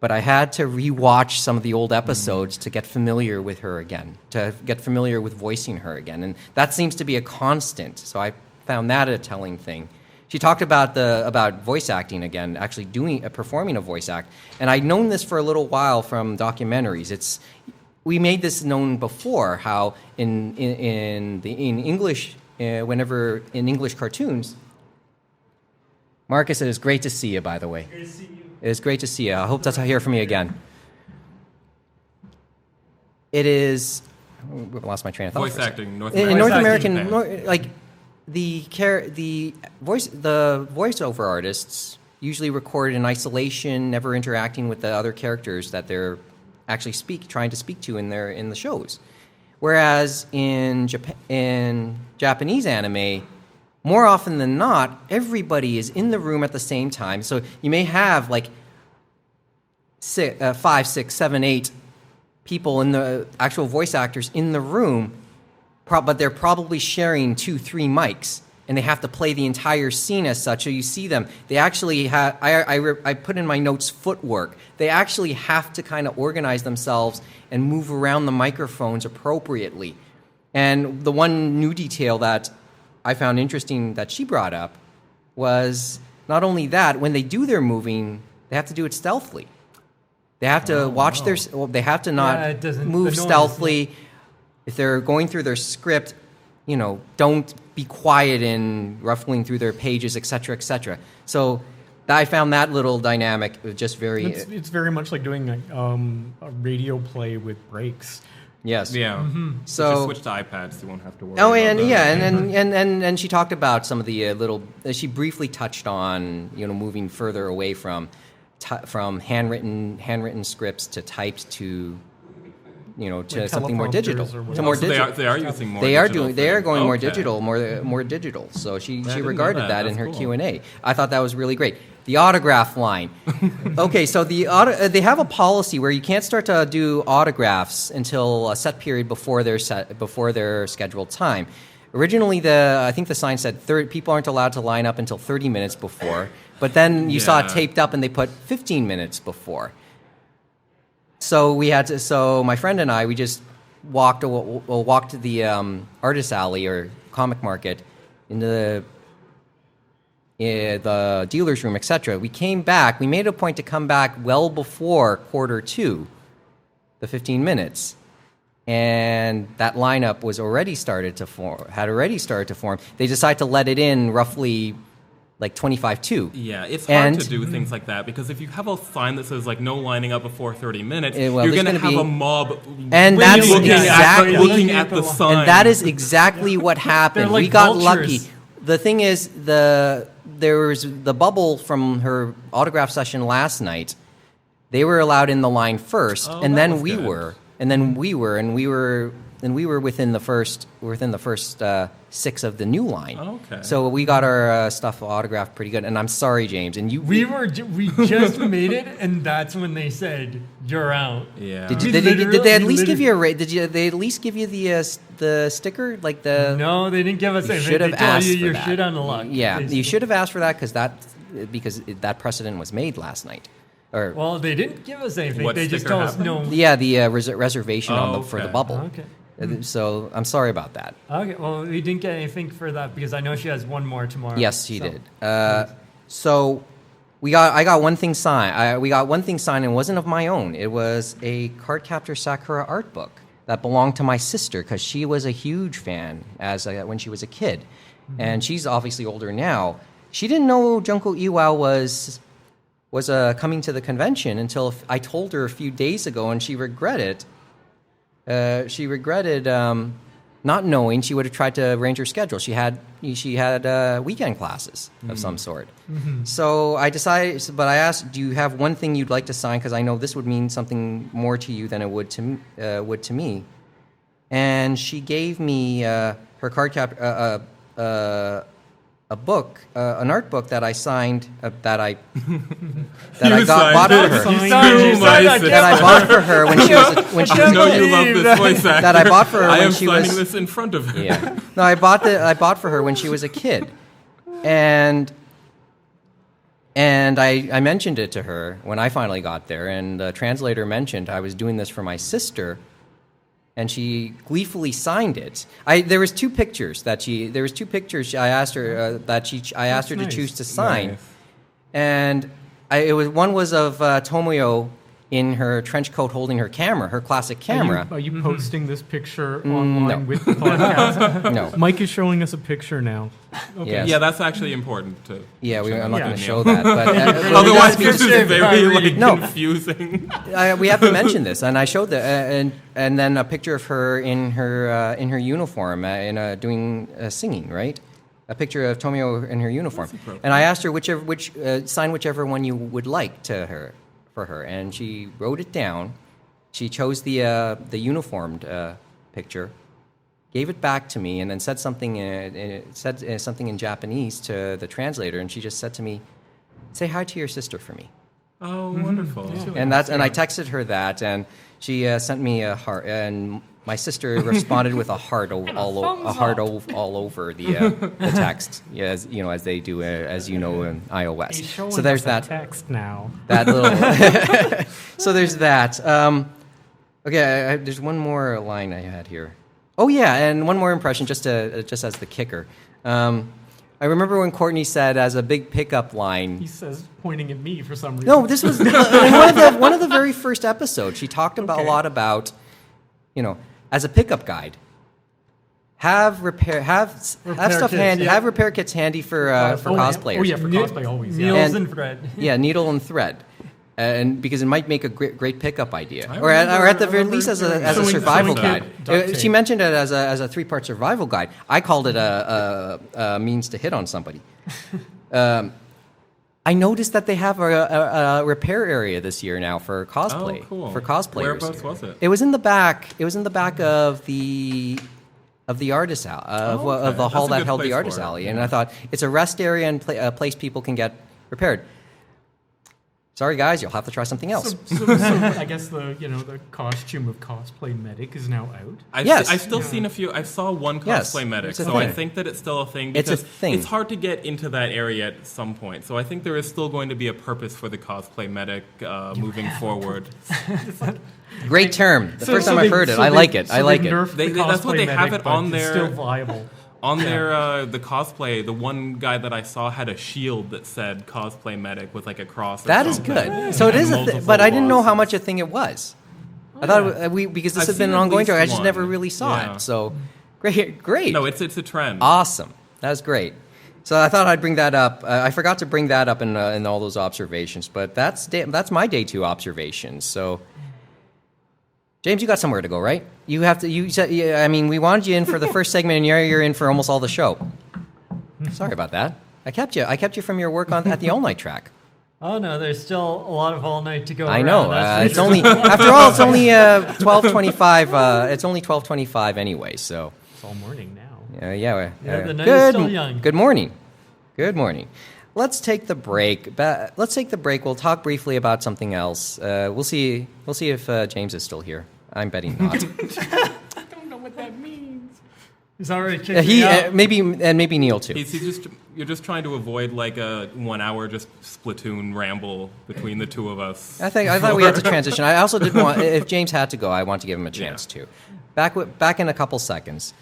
but I had to rewatch some of the old episodes to get familiar with her again, to get familiar with voicing her again. And that seems to be a constant. So I found that a telling thing. She talked about voice acting again, actually performing a voice act. And I'd known this for a little while from documentaries. We made this known before, how in English, whenever in English cartoons, Marcus, it is great to see you, by the way.
Great to see you.
It is great to see you. I hope to hear from you again. It is. I lost my train of thought.
Voice acting, North
In
American.
North
Voice
American,
acting.
like the voiceover artists usually record in isolation, never interacting with the other characters that they're actually trying to speak to in the shows. Whereas in Japanese anime, more often than not, everybody is in the room at the same time. So you may have like 5, 6, 7, 8 people in the actual voice actors in the room, but they're probably sharing 2, 3 mics, and they have to play the entire scene as such. So you see them. They actually have. I put in my notes footwork. They actually have to kind of organize themselves and move around the microphones appropriately. And the one new detail that I found interesting that she brought up was not only that, when they do their moving, they have to do it stealthily. They have to watch their. Well, they have to not move stealthily. If they're going through their script, don't be quiet and ruffling through their pages, etc., etc. So I found that little dynamic just very.
It's very much like doing a radio play with breaks.
Yes.
Yeah.
Mm-hmm.
So
So
switch to iPads. You won't have to worry.
Oh,
about
and
that.
yeah, and she talked about some of the little. She briefly touched on moving further away from handwritten scripts to typed to to something more digital.
teleprompters or
To more
So
digital.
they are using more.
They are
digital
doing. They are
things.
going more
Okay.
digital, more digital. So she
didn't know
regarded
that.
that in
That's
her
cool.
Q&A. I thought that was really great. The autograph line. Okay, so they have a policy where you can't start to do autographs until a set period before their scheduled time. Originally, I think the sign said people aren't allowed to line up until 30 minutes before, but then you saw it
Yeah.
taped up and they put 15 minutes before. So So my friend and I, we just walked to the artist alley or comic market into the dealer's room, etc. We came back. We made a point to come back well before 1:45, the 15 minutes, and that lineup was already started to form. They decided to let it in roughly like 25-2.
Yeah, it's hard
And-
to do things like that because if you have a sign that says like no lining up before 30 minutes,
well,
you're
there's
going to
gonna
have
be-
a mob
And
really
that's
looking
exactly-
looking at the sign.
And that is exactly what happened.
They're like
We got
vultures.
lucky. The thing is, there was the bubble from her autograph session last night. They were allowed in the line first,
Oh,
and
that
then
was
we
good.
were, and then we were within the first 6 of the new line.
Okay.
So we got our stuff autographed pretty good. And I'm sorry, James. And you,
We just made it, and that's when they said you're out.
Yeah.
did
We
they at least
literally-
give you a rate? Did they at least give you the sticker, like the?
No, they didn't give us
You
anything.
should
They
have
told
asked
you
for
you're
that.
shit on the luck.
Yeah, you
basically.
should have asked for that because that precedent was made last night. Or
Well, they didn't give us anything.
What
They just
sticker
told us
happened?
no.
yeah, the reservation
Oh,
for the
okay.
bubble.
Okay.
So I'm sorry about that.
Okay. Well, we didn't get anything for that because I know she has one more tomorrow.
Yes, she
so.
did. So I got one thing signed. We got one thing signed, and it wasn't of my own. It was a Cardcaptor Sakura art book that belonged to my sister because she was a huge fan when she was a kid, and she's obviously older now. She didn't know Junko Iwao was coming to the convention until I told her a few days ago, and she regretted. Not knowing. She would have tried to arrange her schedule. She had weekend classes of some sort. So I decided, but I asked, "Do you have one thing you'd like to sign? Because I know this would mean something more to you than it would to me." And she gave me her card cap. A book, an art book that I signed, that I bought for her. That I bought for her when she was a
know
kid.
you love this voice actor.
That I bought for her when she was.
I am signing this in front of her.
Yeah. No, I bought for her when she was a kid, and I mentioned it to her when I finally got there, and the translator mentioned I was doing this for my sister. And she gleefully signed it. There was two pictures I asked her to choose to sign,
Nice.
and one was of Tomoyo in her trench coat holding her camera, her classic camera.
Are you posting this picture online
no.
with the podcast?
No.
Mike is showing us a picture now. Okay.
Yes.
Yeah, that's actually important to.
Yeah, I'm not going to
Yeah.
show that. But
Otherwise, this is very
No.
confusing.
we have to mention this, and I showed that, and then a picture of her in her uniform, doing singing, right? A picture of Tomio in her uniform, and I asked her sign whichever one you would like for her, and she wrote it down. She chose the uniformed picture, gave it back to me, and then said something something in Japanese to the translator, and she just said to me, "Say hi to your sister for me."
Oh, wonderful.
And I texted her that, and she sent me a heart, and my sister responded with a heart all over the text, as they do, as you know, in iOS.
He's showing
So there's
us a
that
text now.
that little. So there's that. Okay, there's one more line I had here. Oh yeah, and one more impression, just as the kicker. I remember when Courtney said, as a big pickup line.
He says, pointing at me for some reason.
No, this was in one of the very first episodes. She talked a lot about, as a pickup guide, have repair kits handy for cosplayers.
Oh yeah, for cosplay always. Yeah.
Needles and thread.
Yeah, needle and thread. And because it might make a great pickup idea,
I
or at the very
remember
least as a
doing
survival
that.
guide. She mentioned it as a 3-part survival guide. I called it a means to hit on somebody. I noticed that they have a repair area this year now for cosplay.
Oh, cool.
For cosplayers.
Whereabouts was it?
It was in the back. It was in the back of the artist alley, of the hall
That's a
that
good
held the
place
artist
for it.
alley. And I thought it's a rest area and a place people can get repaired. Sorry, guys, you'll have to try something else.
So I guess the costume of cosplay medic is now out.
I've still seen a few. I saw one
Yes,
cosplay medic,
it's a
so I
thing.
think that it's still a thing.
It's a
Because
thing.
It's hard to get into that area at some point. So I think there is still going to be a purpose for the cosplay medic moving forward.
Great term. The first time
they've-
I've heard it.
so
I
they've-
like it.
so
I like
they've
it.
nerfed the
That's what
cosplay
they have
medic,
it on
but it's
their-
still viable.
On their the cosplay, the one guy that I saw had a shield that said cosplay medic with like a cross. Or
That is
something.
good. So it is a thing,
Multiple
but I didn't know how
bosses.
much a thing it was. I thought because this
I've
has been
seen
an
at
ongoing
least
joke. I just
one.
never really saw
Yeah.
it. So great.
No, it's a trend.
Awesome. That's great. So I thought I'd bring that up. I forgot to bring that up in all those observations, but that's my day 2 observations. So, James, you got somewhere to go, right? You have to. You said. I mean, we wanted you in for the first segment, and you're in for almost all the show. Sorry about that. I kept you from your work at the all night track.
Oh no, there's still a lot of all night to go.
I
around,
know.
that's for
It's
sure.
only after all. It's only 12:25. It's only 12:25 anyway. So.
It's all morning now.
Yeah, the night is still young.
Good morning. Good morning. Let's take the break. We'll talk briefly about something else. We'll see if James is still here. I'm betting not.
I don't know what that means.
He's already kicked me out.
maybe Neil too.
You're just trying to avoid like a 1 hour just Splatoon ramble between the two of us.
I thought we had to transition. I also did want, if James had to go, I want to give him a chance too. Back in a couple seconds.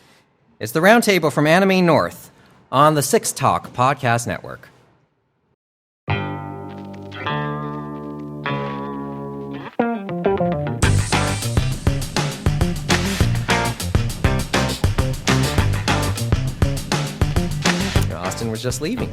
It's the Roundtable from Anime North on the 6 Talk Podcast Network. was just leaving.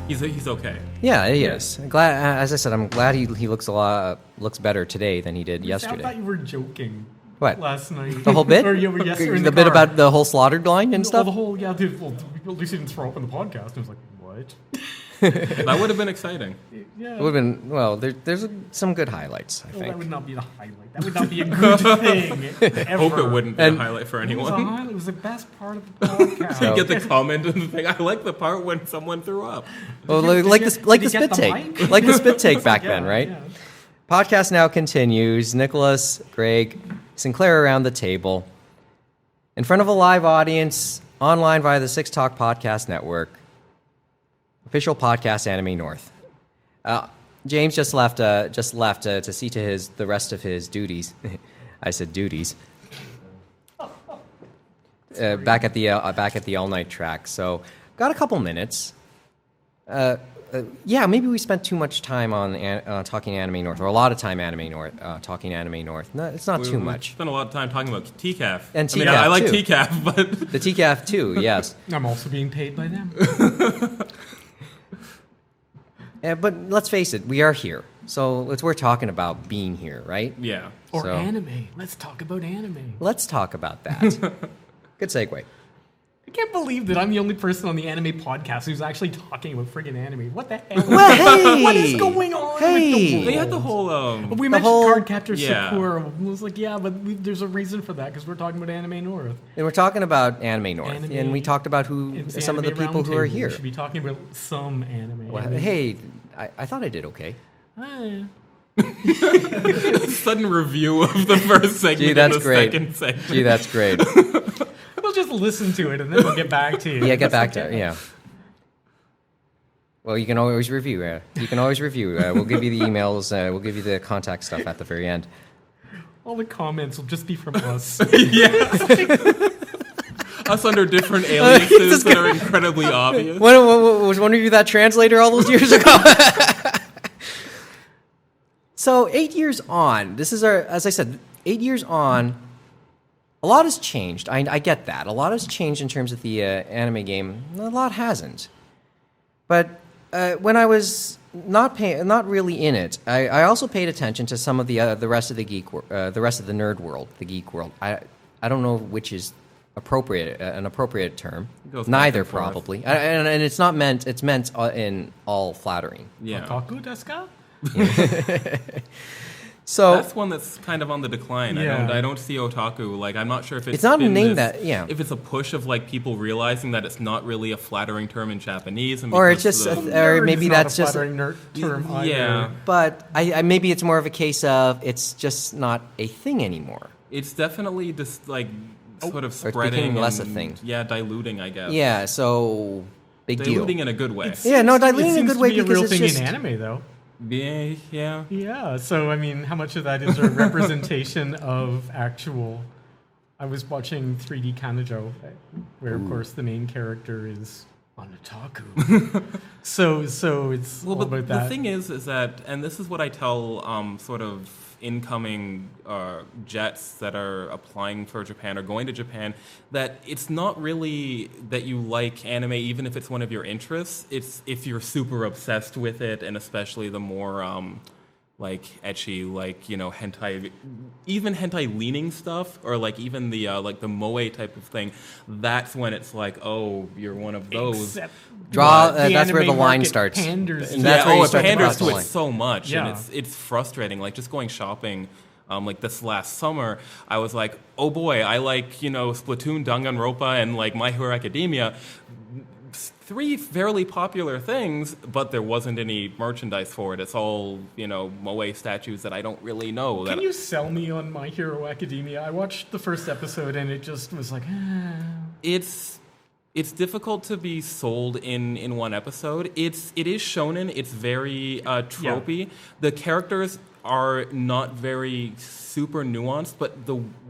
He's okay.
Yeah, he is. Glad, as I said, I'm glad he looks looks better today than he did
I
yesterday.
thought you were joking.
What?
Last night.
The whole bit?
Or yesterday in
the bit
car.
about the whole slaughtered line and stuff?
The whole, dude, well, at least he didn't throw up in the podcast. I was like, what?
That would have been exciting.
Yeah.
It would have been, well, there's some good highlights, I
Well,
think.
that would not be the highlight. That would not be a good thing. Ever.
Hope it wouldn't be a highlight for
It was, a
anyone.
highlight. It was the best part of the podcast.
You get the comment and the thing. I like the part when someone threw up.
Well,
Did
like
you
the
get
spit
the
take.
mic?
Like the spit take back
Yeah,
then, right?
yeah.
Podcast now continues. Nicolas, Greig, Sinclair around the table. In front of a live audience, online via the Six Talk Podcast Network. Official podcast Anime North. James just left to see to the rest of his duties. I said duties. Back at the all night track. So got a couple minutes. Yeah, maybe we spent too much time on talking Anime North, or a lot of time talking Anime North. No, it's not too
We
much.
spent a lot of time talking about TCAF.
And
I mean,
TCAF
I like
too.
TCAF, but
The TCAF too, yes.
I'm also being paid by them.
But let's face it, we are here. So we're talking about being here, right?
yeah.
Or
So-
anime. Let's talk about anime.
Let's talk about that. Good segue.
I can't believe that I'm the only person on the anime podcast who's actually talking about friggin' anime. What the hell?
Well, hey!
What is going on with
Hey!
the world?
They had the whole
We mentioned
whole-
Cardcaptor
yeah.
Sakura. I was like, yeah, but there's a reason for that because we're talking about Anime North.
And we're talking about Anime North.
Anime-
And we talked about
It's
some of the
Anime
people who are
Roundtable.
here.
We should be talking about some anime.
Well, hey, I thought I did okay.
Ah,
sudden review of the first segment
Gee, that's
and the
great.
second segment.
Gee, that's great.
we'll just listen to it and then we'll get back to you.
Yeah, get back to it. Yeah. Well, you can always review. You can always review. We'll give you the emails. We'll give you the contact stuff at the very end.
All the comments will just be from us.
Us under different aliases that are incredibly obvious.
Was one of you that translator all those years ago? So 8 years on, this is as I said, 8 years on, a lot has changed. I get that. A lot has changed in terms of the anime game. A lot hasn't. But when I was not really in it, I also paid attention to some of the rest of the the rest of the nerd world, the geek world. I don't know which is an appropriate term.
Goes back
Neither
and forth.
probably, and it's not meant. It's meant in all flattering.
Yeah.
Otaku desu ka?
So
That's one that's kind of on the decline.
Yeah.
I don't see otaku. Like, I'm not sure if
It's not a
been
name
this-
that- yeah.
If it's a push of like people realizing that it's not really a flattering term in Japanese, and
Or
because
it's just
the-
or
Nerd
maybe
is not
that's
a
just.
flattering nerd term either.
yeah.
But I maybe it's more of a case of it's just not a thing anymore.
It's definitely just like sort of
Or it's
spreading,
becoming less a
and,
thing.
Yeah, diluting, I guess.
Yeah. So big
Diluting
deal.
in a good way.
Yeah, no,
It
diluting in a
seems
good
to
way
be a
because
real
it's
thing
just.
in anime, though.
Yeah.
Yeah, so I mean, how much of that is a representation of actual? I was watching 3D Kanajo, where of course the main character is an otaku. so it's
Well,
all
but
about
the
that.
thing is that, and this is what I tell sort of incoming jets that are applying for Japan or going to Japan, that it's not really that you like anime, even if it's one of your interests. It's if you're super obsessed with it, and especially the more like ecchi, like, you know, hentai, even hentai leaning stuff, or like even the like the moe type of thing. That's when it's like, oh, you're one of those.
Except
Draw.
the
That's where the
anime
line
market
starts.
panders
And
to
that's
it.
where you
it
start to
panders
cross the
to it
line.
so much,
Yeah.
and it's frustrating. Like just going shopping, like this last summer, I was like, oh boy, I like, you know, Splatoon, Danganronpa, and like My Hero Academia. 3 fairly popular things, but there wasn't any merchandise for it. It's all, you know, moe statues that I don't really know.
Can you sell me on My Hero Academia? I watched the first episode and it just was like,
It's difficult to be sold in one episode. It is shonen. It's very tropey. The characters are not very super nuanced, but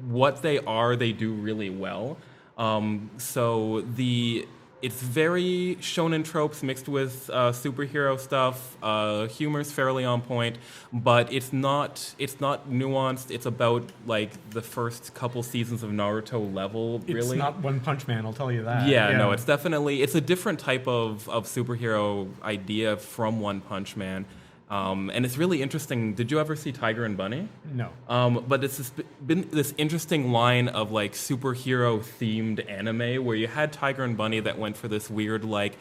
what they are, they do really well. So it's very shonen tropes mixed with superhero stuff. Humor's fairly on point, but it's not nuanced. It's about like the first couple seasons of Naruto level. Really,
It's not One Punch Man, I'll tell you that.
Yeah, no, it's a different type of superhero idea from One Punch Man. And it's really interesting. Did you ever see Tiger and Bunny?
No.
But it's been this interesting line of like superhero themed anime where you had Tiger and Bunny that went for this weird like,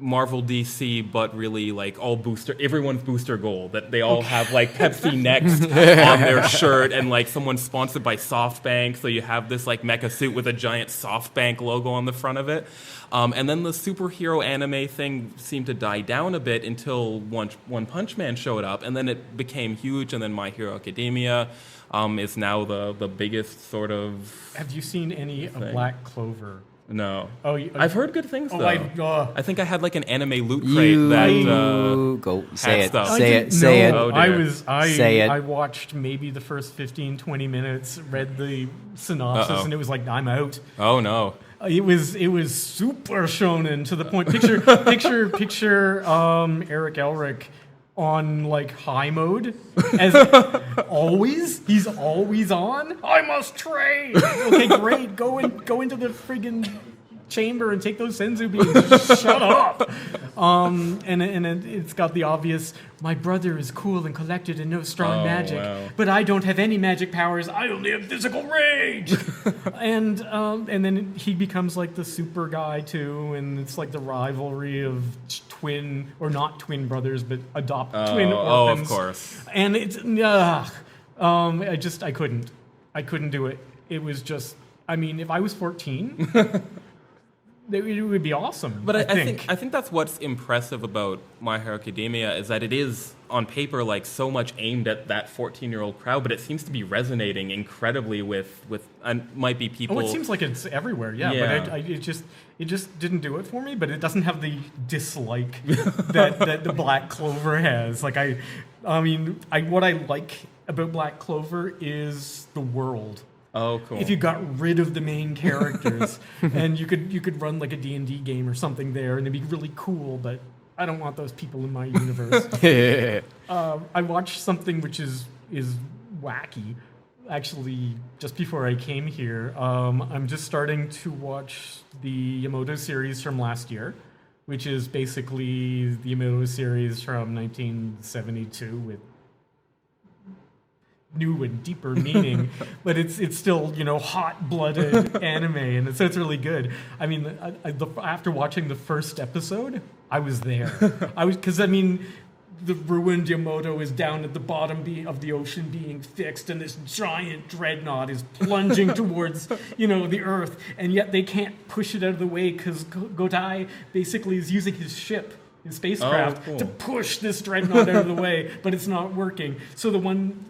Marvel DC, but really like everyone's booster goal, that they all have like Pepsi Next on their shirt, and like someone's sponsored by SoftBank, so you have this like mecha suit with a giant SoftBank logo on the front of it. And then the superhero anime thing seemed to die down a bit until One Punch Man showed up, and then it became huge, and then My Hero Academia is now the biggest sort of...
Have you seen any of Black Clover?
No.
Oh,
I've heard good things, though. I think I had like an anime loot crate
Go say it.
stuff.
Say it. Say it.
Oh, dear.
Say it.
I watched maybe the first 15, 20 minutes, read the synopsis, and it was like, I'm out.
Oh, no.
It was super shonen to the point. Picture Eric Elric on like high mode, as always. He's always on. I must train. Okay, great. Go into the friggin' chamber and take those senzu beans. Shut up. And it's got the obvious. My brother is cool and collected and knows strong magic, but I don't have any magic powers. I only have physical rage. and then he becomes like the super guy too, and it's like the rivalry of twin or not twin brothers, but twin orphans.
Oh, of course.
And it's I couldn't do it. It was just. I mean, if I was 14. It would be awesome.
But I think that's what's impressive about My Hero Academia is that it is on paper like so much aimed at that 14-year-old crowd, but it seems to be resonating incredibly with and might be people.
Oh, it seems like it's everywhere. Yeah. But it just didn't do it for me. But it doesn't have the dislike that the Black Clover has. Like what I like about Black Clover is the world.
Oh, cool.
If you got rid of the main characters and you could run like a D&D game or something there, and it'd be really cool, but I don't want those people in my universe. I watched something which is wacky. Actually, just before I came here, I'm just starting to watch the Yamato series from last year, which is basically the Yamato series from 1972 with new and deeper meaning, but it's still hot-blooded anime, and so it's really good. I mean, after watching the first episode, I was there. The ruined Yamato is down at the bottom of the ocean being fixed, and this giant dreadnought is plunging towards the Earth, and yet they can't push it out of the way because Godai basically is using his ship. His spacecraft to push this dreadnought out of the way, but it's not working. So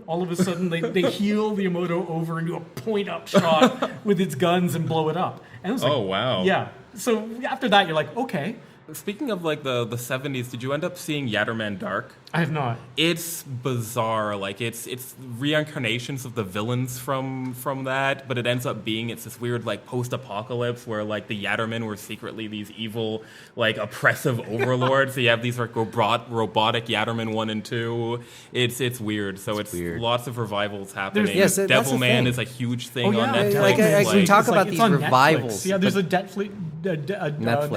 all of a sudden they heal the Yamato over and do a point-up shot with its guns and blow it up. And I was like,
oh, wow.
Yeah. So after that, you're like, okay.
Speaking of like the 70s, did you end up seeing Yatterman Dark?
I have not.
It's bizarre. Like it's reincarnations of the villains from that, but it ends up being it's this weird like post-apocalypse where like the Yattermen were secretly these evil like oppressive overlords. So you have these like robotic Yattermen 1 and 2. It's weird. So it's weird. Lots of revivals happening.
Yes,
Devilman is a huge thing on Netflix.
Like I can talk about these revivals.
Netflix. Yeah, there's a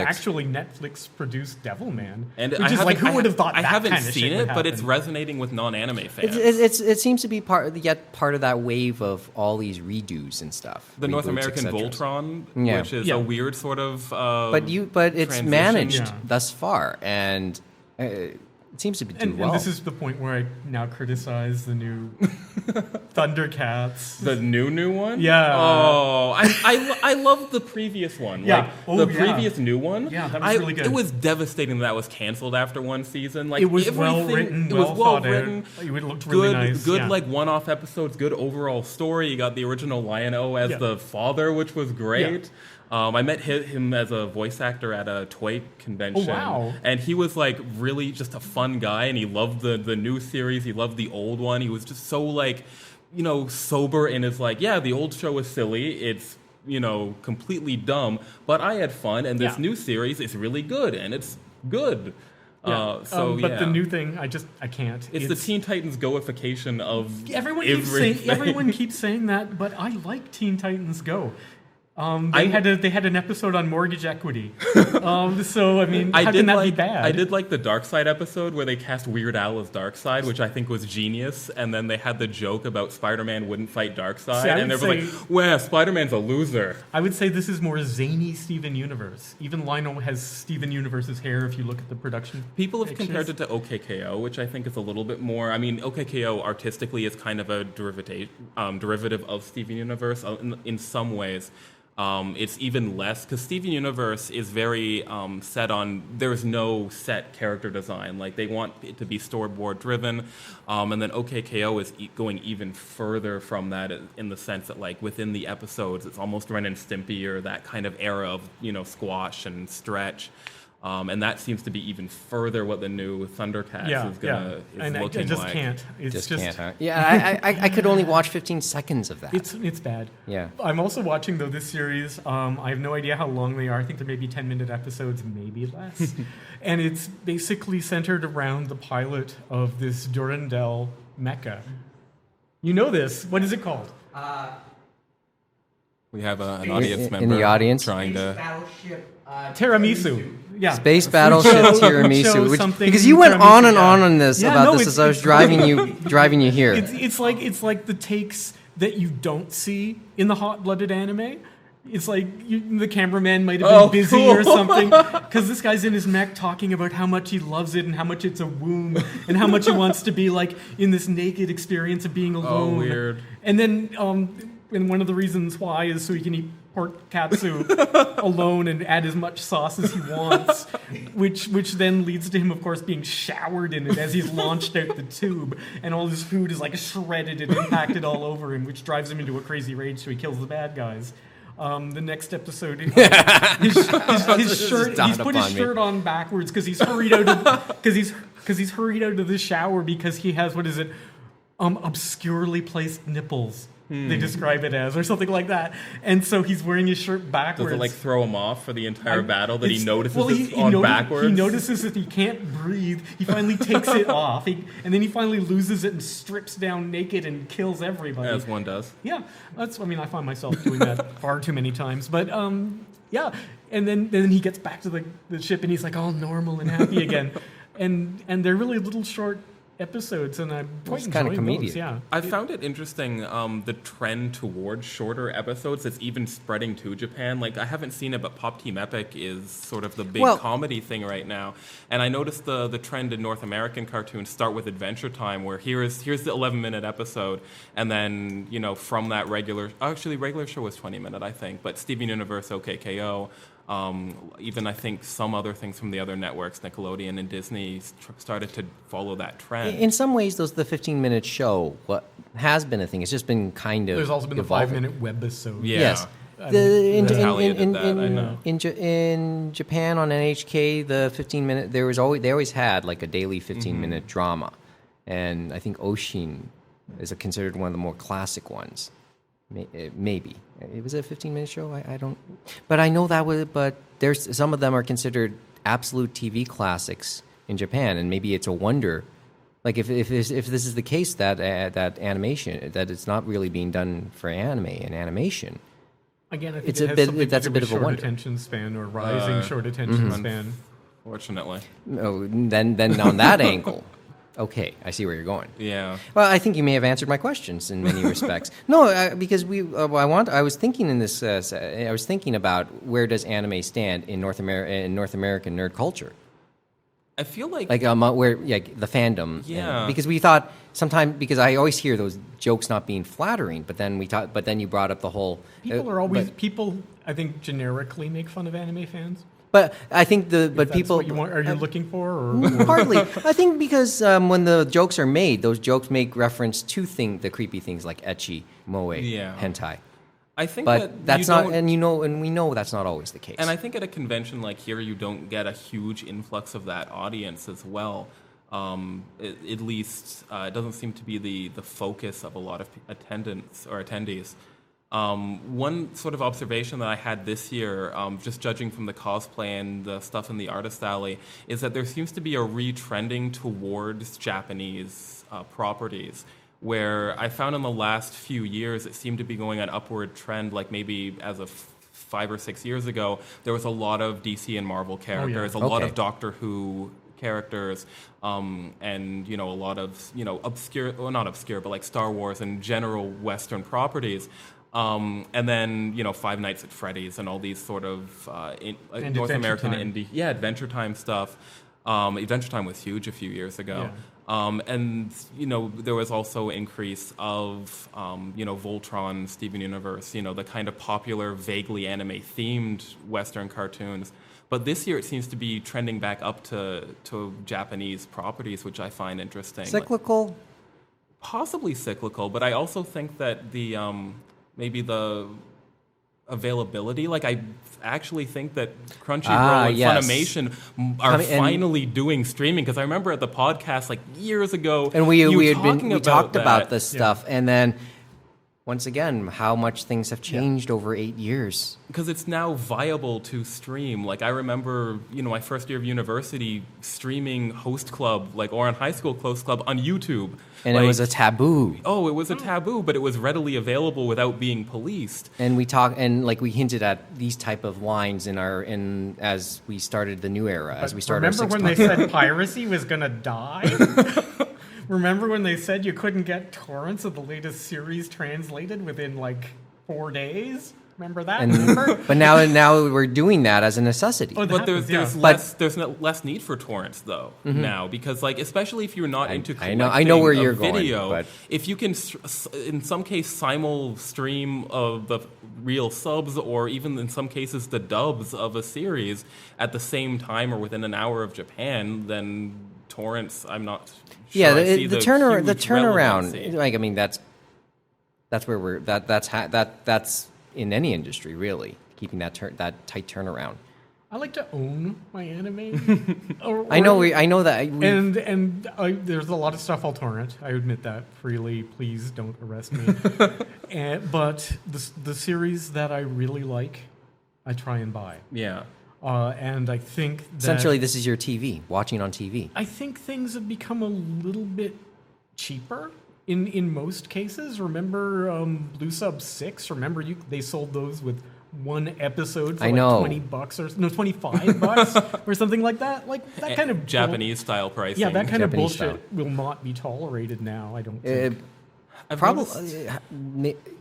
actually Netflix produced Devilman.
And
who would have thought
I
that
haven't
kind of
seen
shit
it,
would
but it's
happen?
resonating with non-anime fans.
It seems to be part of that wave of all these redos and stuff.
The North American Voltron, which is a weird sort of
but it's
transition.
managed thus far, and it seems to be doing well.
And this is the point where I now criticize the new Thundercats.
The new one?
Yeah.
Oh, I love the previous one.
Yeah.
Like, previous new one.
Yeah, that was really good.
It was devastating that was canceled after one season. Like,
it was well written,
it was well written.
It looked really nice.
Good like one-off episodes, good overall story. You got the original Lion-O as the father, which was great. Yeah. I met him as a voice actor at a toy convention.
Oh, wow.
And he was like really just a fun guy, and he loved the new series. He loved the old one. He was just so like, sober in his like, yeah, the old show is silly. It's completely dumb. But I had fun, and this
Yeah.
new series is really good, and it's good.
Yeah. But the new thing, I can't.
It's the Teen Titans Goification of
Everyone keeps saying that, but I like Teen Titans Go. They had an episode on mortgage equity. So I mean, how can that be bad?
I did like the Darkseid episode where they cast Weird Al as Darkseid, which I think was genius. And then they had the joke about Spider-Man wouldn't fight Darkseid, and they were like, "Well, Spider-Man's a loser."
I would say this is more zany Steven Universe. Even Lionel has Steven Universe's hair. If you look at the production,
People have compared it to OKKO, which I think is a little bit more. I mean, OKKO artistically is kind of a derivative of Steven Universe in some ways. It's even less because Steven Universe is very set on there's no set character design. Like they want it to be storyboard driven, and then OKKO is going even further from that in the sense that like within the episodes it's almost Ren and Stimpy or that kind of era of squash and stretch. And that seems to be even further what the new Thundercats is looking
I just
like.
Can't. It's just
can't. Huh? Yeah, I could only watch 15 seconds of that.
It's bad.
Yeah.
I'm also watching though this series. I have no idea how long they are. I think they're maybe 10-minute episodes, maybe less. And it's basically centered around the pilot of this Durandal mecha. You know this? What is it called?
We have an audience member
in the audience
trying to.
Battleship
Tiramisu. Yeah.
Space Battleship Tiramisu,
something
because you went
tiramisu,
on and
yeah.
on this
Yeah,
about
no,
this
it's-
as I was
it's-
driving you here.
It's like the takes that you don't see in the hot-blooded anime. It's like the cameraman might have been busy or something because this guy's in his mech talking about how much he loves it and how much it's a womb and how much he wants to be like in this naked experience of being alone.
Oh, weird.
And then and one of the reasons why is so he can eat pork katsu alone and add as much sauce as he wants, which then leads to him, of course, being showered in it as he's launched out the tube, and all his food is like shredded and impacted all over him, which drives him into a crazy rage, so he kills the bad guys. The next episode, his shirt, he's put his shirt on backwards because he's hurried out of he's hurried out of the shower because he has obscurely placed nipples. They describe it as, or something like that. And so he's wearing his shirt backwards.
Does it like throw him off for the entire battle that he notices backwards?
He notices that he can't breathe. He finally takes it off, and then he finally loses it and strips down naked and kills everybody.
As one does.
Yeah, I find myself doing that far too many times. But yeah, and then he gets back to the ship and he's like all normal and happy again. And they're really little short episodes, and I'm quite enjoying
comedian.
those. Yeah,
I found it interesting, the trend towards shorter episodes that's even spreading to Japan. Like, I haven't seen it, but Pop Team Epic is sort of the big comedy thing right now. And I noticed the trend in North American cartoons start with Adventure Time, where here's the 11-minute episode, and then, from that regular show was 20-minute, I think, but Steven Universe, OKKO, even I think some other things from the other networks, Nickelodeon and Disney, started to follow that trend.
In some ways, the 15-minute show has been a thing. It's just been kind of
there's also been
evolving.
the 5-minute webisode.
Yeah.
Yes. In Japan on NHK, the 15-minute they always had like a daily 15-minute drama, and I think Oshin is considered one of the more classic ones. Maybe it was a 15-minute show. I don't, but I know that was. But there's some of them are considered absolute TV classics in Japan, and maybe it's a wonder. Like if this is the case that animation that it's not really being done for anime and animation.
Again, I think
that's a bit of a wonder.
Attention span or rising short attention span.
Fortunately.
Oh, then on that angle. Okay, I see where you're going.
Yeah.
Well, I think you may have answered my questions in many respects. No, because I was thinking in this. I was thinking about where does anime stand in North American nerd culture.
I feel like
where the fandom.
Yeah.
Because we thought sometimes because I always hear those jokes not being flattering, but then you brought up the whole.
People I think generically make fun of anime fans.
But I think
That's
people
what you want, are you looking for? Or?
Hardly. I think because when the jokes are made, those jokes make reference to the creepy things like ecchi, moe, hentai.
I think
that's not, and we know that's not always the case.
And I think at a convention like here, you don't get a huge influx of that audience as well. At least it doesn't seem to be the focus of a lot of attendants or attendees. One sort of observation that I had this year, just judging from the cosplay and the stuff in the artist alley, is that there seems to be a retrending towards Japanese properties, where I found in the last few years it seemed to be going an upward trend, like maybe as of 5 or 6 years ago, there was a lot of DC and Marvel characters, a lot of Doctor Who characters, and a lot of obscure, well, not obscure, but like Star Wars and general Western properties. And then, Five Nights at Freddy's and all these sort of North American indie, Adventure Time stuff. Adventure Time was huge a few years ago. And, there was also increase of, Voltron, Steven Universe, the kind of popular, vaguely anime-themed Western cartoons. But this year it seems to be trending back up to Japanese properties, which I find interesting.
Cyclical?
Possibly cyclical, but I also think that the maybe the availability, like I actually think that Crunchyroll and Funimation are finally doing streaming, because I remember at the podcast like years ago,
and we talked about this stuff, and then once again, how much things have changed over 8 years.
Because it's now viable to stream. Like I remember, my first year of university streaming Host Club, or on High School Host Club on YouTube.
And it was a taboo.
Oh, it was a taboo, but it was readily available without being policed.
And we we hinted at these type of lines as we started the new era, as we started.
Remember when they said piracy was gonna die? Remember when they said you couldn't get torrents of the latest series translated within 4 days? Remember that?
But now we're doing that as a necessity.
Oh, but there's less need for torrents though now, because especially if you're not into collecting
I know where you're
video,
going, but
if you can in some case simul stream of the real subs, or even in some cases the dubs of a series at the same time or within an hour of Japan, then torrents, I'm not sure.
Yeah,
the
turnaround.
Relevancy.
That's where that's in any industry, really, keeping that tight turnaround.
I like to own my anime.
I know that.
And there's a lot of stuff I'll torrent. I admit that freely. Please don't arrest me. But the series that I really like, I try and buy.
Yeah.
And I think that
essentially this is your TV, watching on TV.
I think things have become a little bit cheaper in most cases. Remember Blue Sub 6? Remember they sold those with one episode for $20 or no, $25 or something like that. That kind of
Japanese style pricing.
Yeah, that kind of bullshit will not be tolerated now, I don't think.
Probably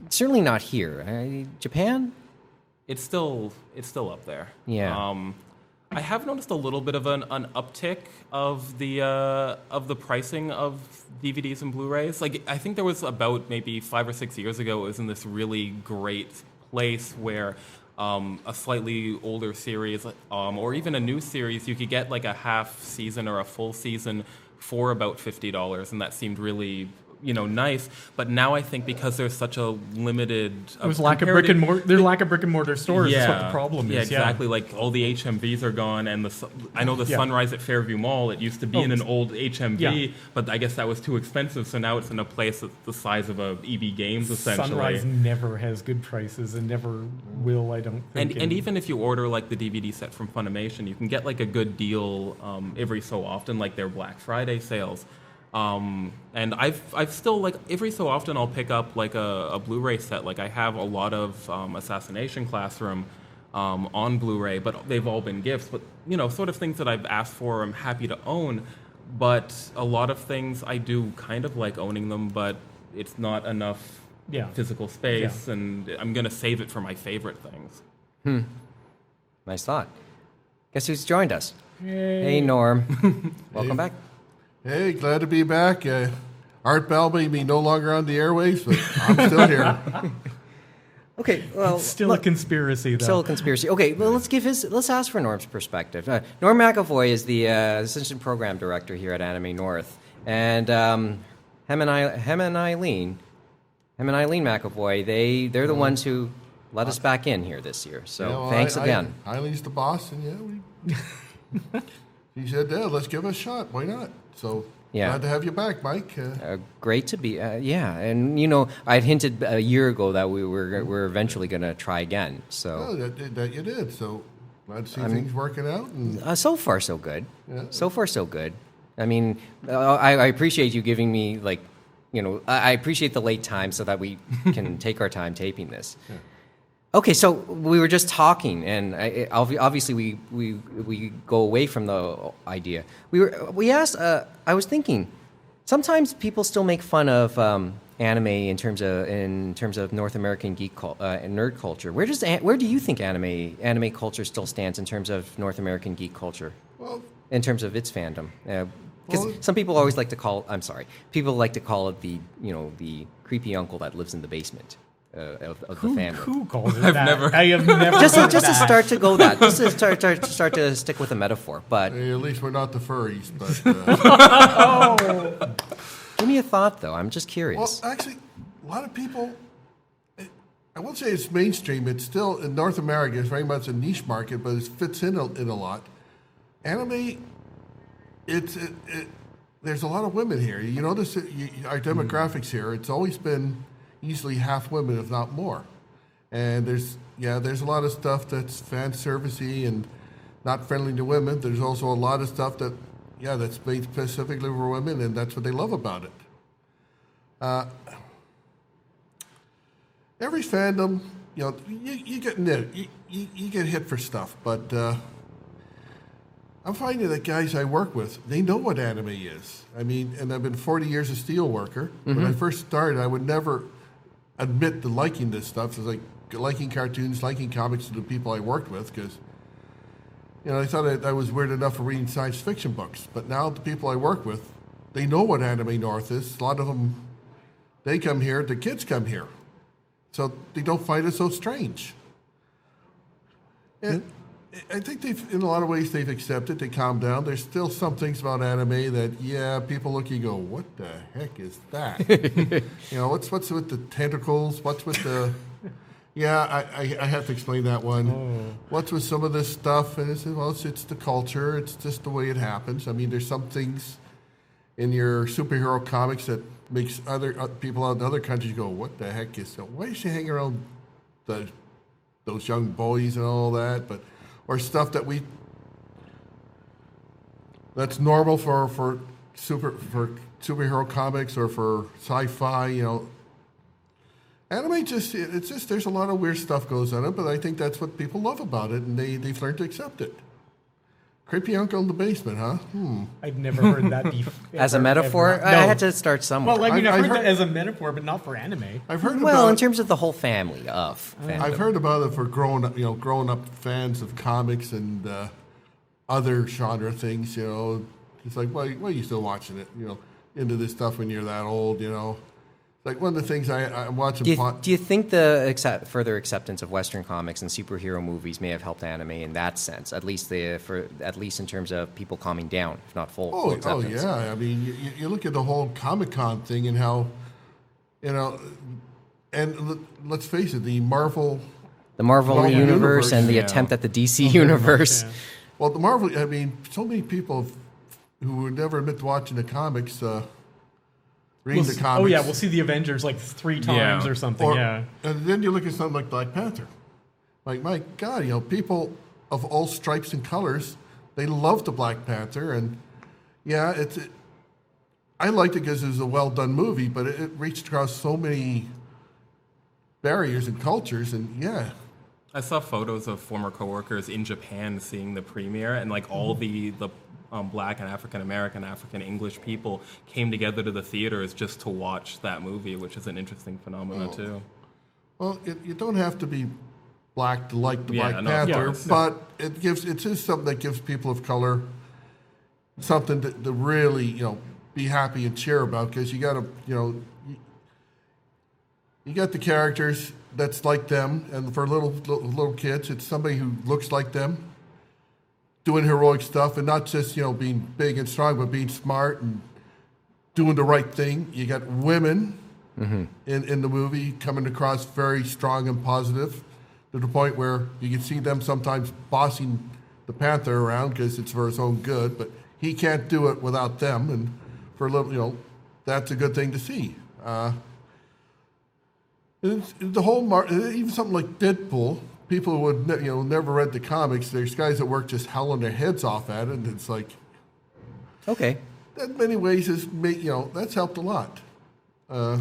certainly not here. Japan?
It's still up there.
Yeah.
I have noticed a little bit of an uptick of the pricing of DVDs and Blu-rays. I think there was about maybe 5 or 6 years ago, it was in this really great place where a slightly older series or even a new series, you could get a half season or a full season for about $50, and that seemed really nice. But now I think because there's such a limited,
there's lack of brick and mortar stores.
Yeah,
is what the problem is.
Yeah, exactly. All the HMVs are gone, and I know the Sunrise at Fairview Mall. It used to be in an old HMV, but I guess that was too expensive. So now it's in a place that's the size of a EB Games, essentially.
Sunrise never has good prices and never will, I don't think.
And even if you order the DVD set from Funimation, you can get a good deal every so often, their Black Friday sales. And I've still every so often I'll pick up a Blu-ray set. I have a lot of Assassination Classroom on Blu-ray, but they've all been gifts. But sort of things that I've asked for, I'm happy to own. But a lot of things I do kind of like owning them, but it's not enough physical space, and I'm gonna save it for my favorite things.
Nice thought. Guess who's joined us?
Hey,
Norm. Welcome back.
Hey, glad to be back. Art Bell may be no longer on the airwaves, but I'm still here.
Okay, well,
still a conspiracy, though.
Still a conspiracy. Okay, well, let's ask for Norm's perspective. Norm McEvoy is the assistant program director here at Anime North, and him and Eileen McEvoy, they're the ones who let us back in here this year. So thanks again.
Eileen's the boss, and she said, "Yeah, let's give it a shot. Why not?" So
Yeah.
Glad to have you back, Mike.
Great to be, yeah. And I'd hinted a year ago that we're eventually going to try again. So
That you did. So glad to see things working out. And
so far so good.
Yeah.
So far so good. I mean, I appreciate you giving me I appreciate the late time so that we can take our time taping this.
Yeah.
Okay, so we were just talking, and obviously we go away from the idea. We asked. I was thinking, sometimes people still make fun of anime in terms of North American geek and nerd culture. Where do you think anime culture still stands in terms of North American geek culture?
Well,
in terms of its fandom, because some people always like to call. I'm sorry, people like to call it the creepy uncle that lives in the basement. Of the family.
Who calls it
I've
that?
never-
I have never.
Just
heard
to
that.
start to go that. Just to start to stick with a metaphor. But
at least we're not the furries. But
give me a thought, though. I'm just curious.
well, actually, a lot of people. I won't say it's mainstream. It's still in North America. It's very much a niche market, but it fits in a lot. Anime. There's a lot of women here. You notice our demographics here. It's always been easily half women, if not more. And there's a lot of stuff that's fan servicey and not friendly to women. There's also a lot of stuff that's made specifically for women, and that's what they love about it. Every fandom, you get hit for stuff, but I'm finding that guys I work with, they know what anime is. I mean, and I've been 40 years a steel worker. Mm-hmm. When I first started, I would never admit to liking this stuff. It's like liking cartoons, liking comics to the people I worked with, because I thought I was weird enough for reading science fiction books. But now the people I work with, they know what Anime North is. A lot of them, they come here, the kids come here. So they don't find it so strange. And I think in a lot of ways they've accepted, they calm down. There's still some things about anime that, people look and go, what the heck is that? What's with the tentacles? What's with the... I have to explain that one. Oh. What's with some of this stuff? And it's the culture. It's just the way it happens. I mean, there's some things in your superhero comics that makes other people out in other countries go, what the heck is that? Why is she hanging around those young boys and all that? Or stuff that's normal for superhero comics or for sci-fi, Anime there's a lot of weird stuff goes on it, but I think that's what people love about it, and they've learned to accept it. Creepy uncle in the basement, huh?
I've never heard that before.
As a metaphor?
No.
I had to start somewhere.
Well, I've heard that as a metaphor, but not for anime.
I've heard
in terms of the whole family of fandom.
I've heard about it for grown up fans of comics and other genre things. It's like, why are you still watching it? Into this stuff when you're that old. Like one of the things I'm watching.
Do you think the further acceptance of Western comics and superhero movies may have helped anime in that sense? At least in terms of people calming down, if not full acceptance.
Oh yeah. I mean, you look at the whole Comic-Con thing and how, and let's face it, the Marvel
universe and the attempt at the DC universe.
Yeah.
Well, the Marvel. I mean, so many people who would never admit to watching the comics. Reading the comics.
Oh yeah, we'll see the Avengers like 3 times or something. And
then you look at something like Black Panther. Like, my God, people of all stripes and colors, they love the Black Panther, and I liked it because it was a well done movie, but it reached across so many barriers and cultures, and
I saw photos of former coworkers in Japan seeing the premiere, and like all the Black and African American, African English people came together to the theaters just to watch that movie, which is an interesting phenomenon too.
Well, you don't have to be black to like the Black Panther, but it is something that gives people of color something to really be happy and cheer about, because you got to you got the characters that's like them, and for little kids, it's somebody who looks like them, doing heroic stuff, and not just being big and strong, but being smart and doing the right thing. You got women in the movie coming across very strong and positive, to the point where you can see them sometimes bossing the Panther around because it's for his own good, but he can't do it without them. And for a little, that's a good thing to see. The whole even something like Deadpool, people who would never read the comics, there's guys that work just howling their heads off at it, and it's like,
okay,
that in many ways that's helped a lot.
I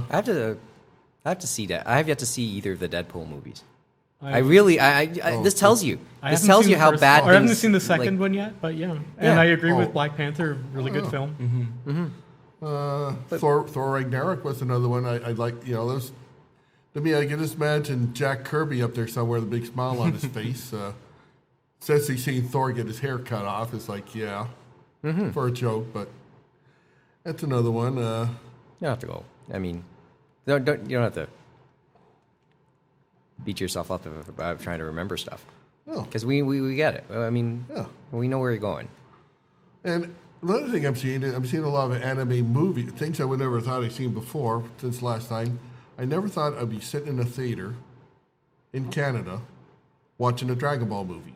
have to see that. I have yet to see either of the Deadpool movies. This tells you how bad.
I haven't seen the second one yet, but yeah. And I agree with Black Panther. Really good film.
Thor Ragnarok was another one I like. Those. To me, I can just imagine Jack Kirby up there somewhere with a big smile on his face. Says he's seen Thor get his hair cut off. It's like, for a joke, but that's another one.
You don't have to go. I mean, you don't have to beat yourself up about trying to remember stuff.
No.
Because we get it. I mean, we know where you're going.
And another thing I'm seeing a lot of anime movie things I would never thought I'd seen before since last time. I never thought I'd be sitting in a theater in Canada watching a Dragon Ball movie.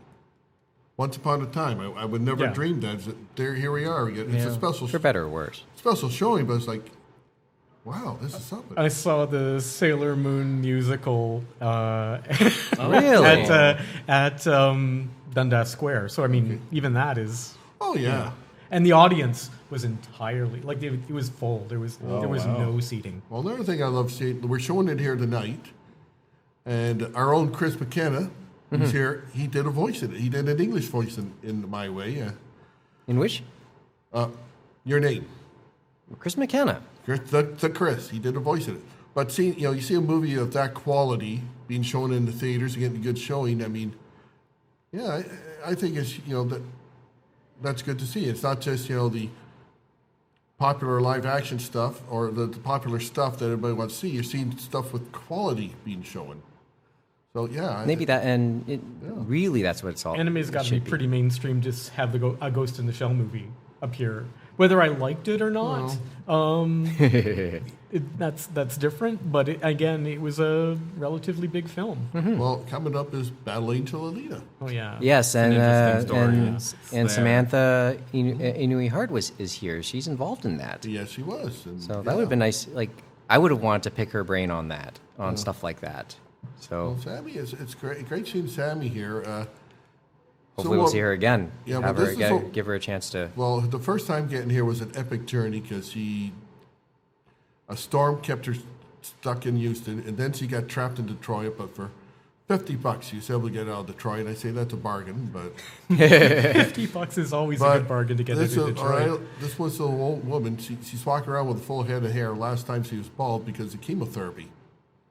Once upon a time, I would never dream that. Here we are. It's a special,
for better or worse,
special showing, but it's like, wow, this is something.
I saw the Sailor Moon musical
really
at Dundas Square. So I mean, even that is.
Oh yeah.
And the audience was entirely it was full. There was no seating.
Well, another thing I love seeing, we're showing it here tonight, and our own Chris McKenna, who's here, he did a voice in it. He did an English voice in My Way.
In which?
Your Name.
Chris McKenna.
The Chris. He did a voice in it. But you see a movie of that quality being shown in the theaters and getting a good showing. I mean, I think it's that's good to see. It's not just the popular live action stuff or the popular stuff that everybody wants to see. You're seeing stuff with quality being shown. So
maybe really that's what it's all.
Anime's got to be pretty mainstream. Just have a Ghost in the Shell movie appear, whether I liked it or not. That's different. But it was a relatively big film.
Well, coming up is Battle Angel Alita.
Oh yeah.
Yes, and
and
Samantha Inui Hart is here. She's involved in that.
Yes, she was. And
so that would have been nice. Like I would have wanted to pick her brain on that, on stuff like that. So
well, Sammy it's great seeing Sammy here.
Hopefully we'll see her again.
Yeah,
give her a chance to.
Well, the first time getting here was an epic journey because a storm kept her stuck in Houston, and then she got trapped in Detroit. But for $50, she was able to get out of Detroit. I say that's a bargain, but
$50 is always a good bargain to get out of Detroit.
This was an old woman. She's walking around with a full head of hair. Last time she was bald because of chemotherapy.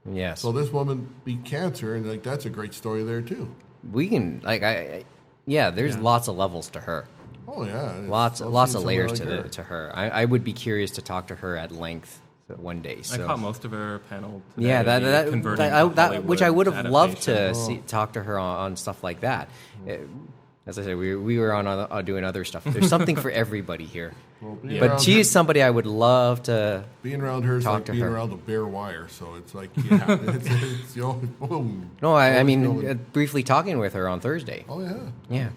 Yes.
So this woman beat cancer, and that's a great story there too.
We can there's lots of levels to her.
Oh yeah,
lots of layers to her. I would be curious to talk to her at length one day. So.
I caught most of her panel today.
Yeah, that which I would have loved to talk to her on stuff like that. As I said, we were on doing other stuff. There's something for everybody here.
Well,
but she is somebody I would love to
being around her is like being around a bare wire. So it's like it's boom.
No, I mean briefly talking with her on Thursday.
Oh yeah.
Yeah,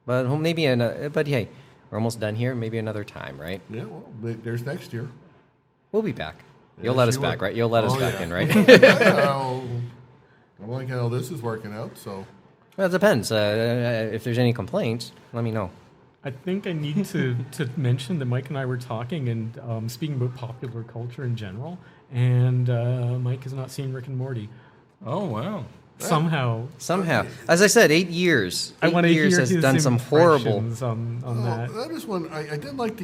but maybe but hey, we're almost done here. Maybe another time, right?
Yeah. Well, there's next year.
We'll be back. You'll let us back, right? You'll let us back in, right?
I like how this is working out. So.
Well, it depends. If there's any complaints, let me know.
I think I need to mention that Mike and I were talking and speaking about popular culture in general, and Mike has not seen Rick and Morty.
Oh, wow.
Somehow.
As I said, 8 years. 8 years has done some horrible.
On that.
That is one I didn't like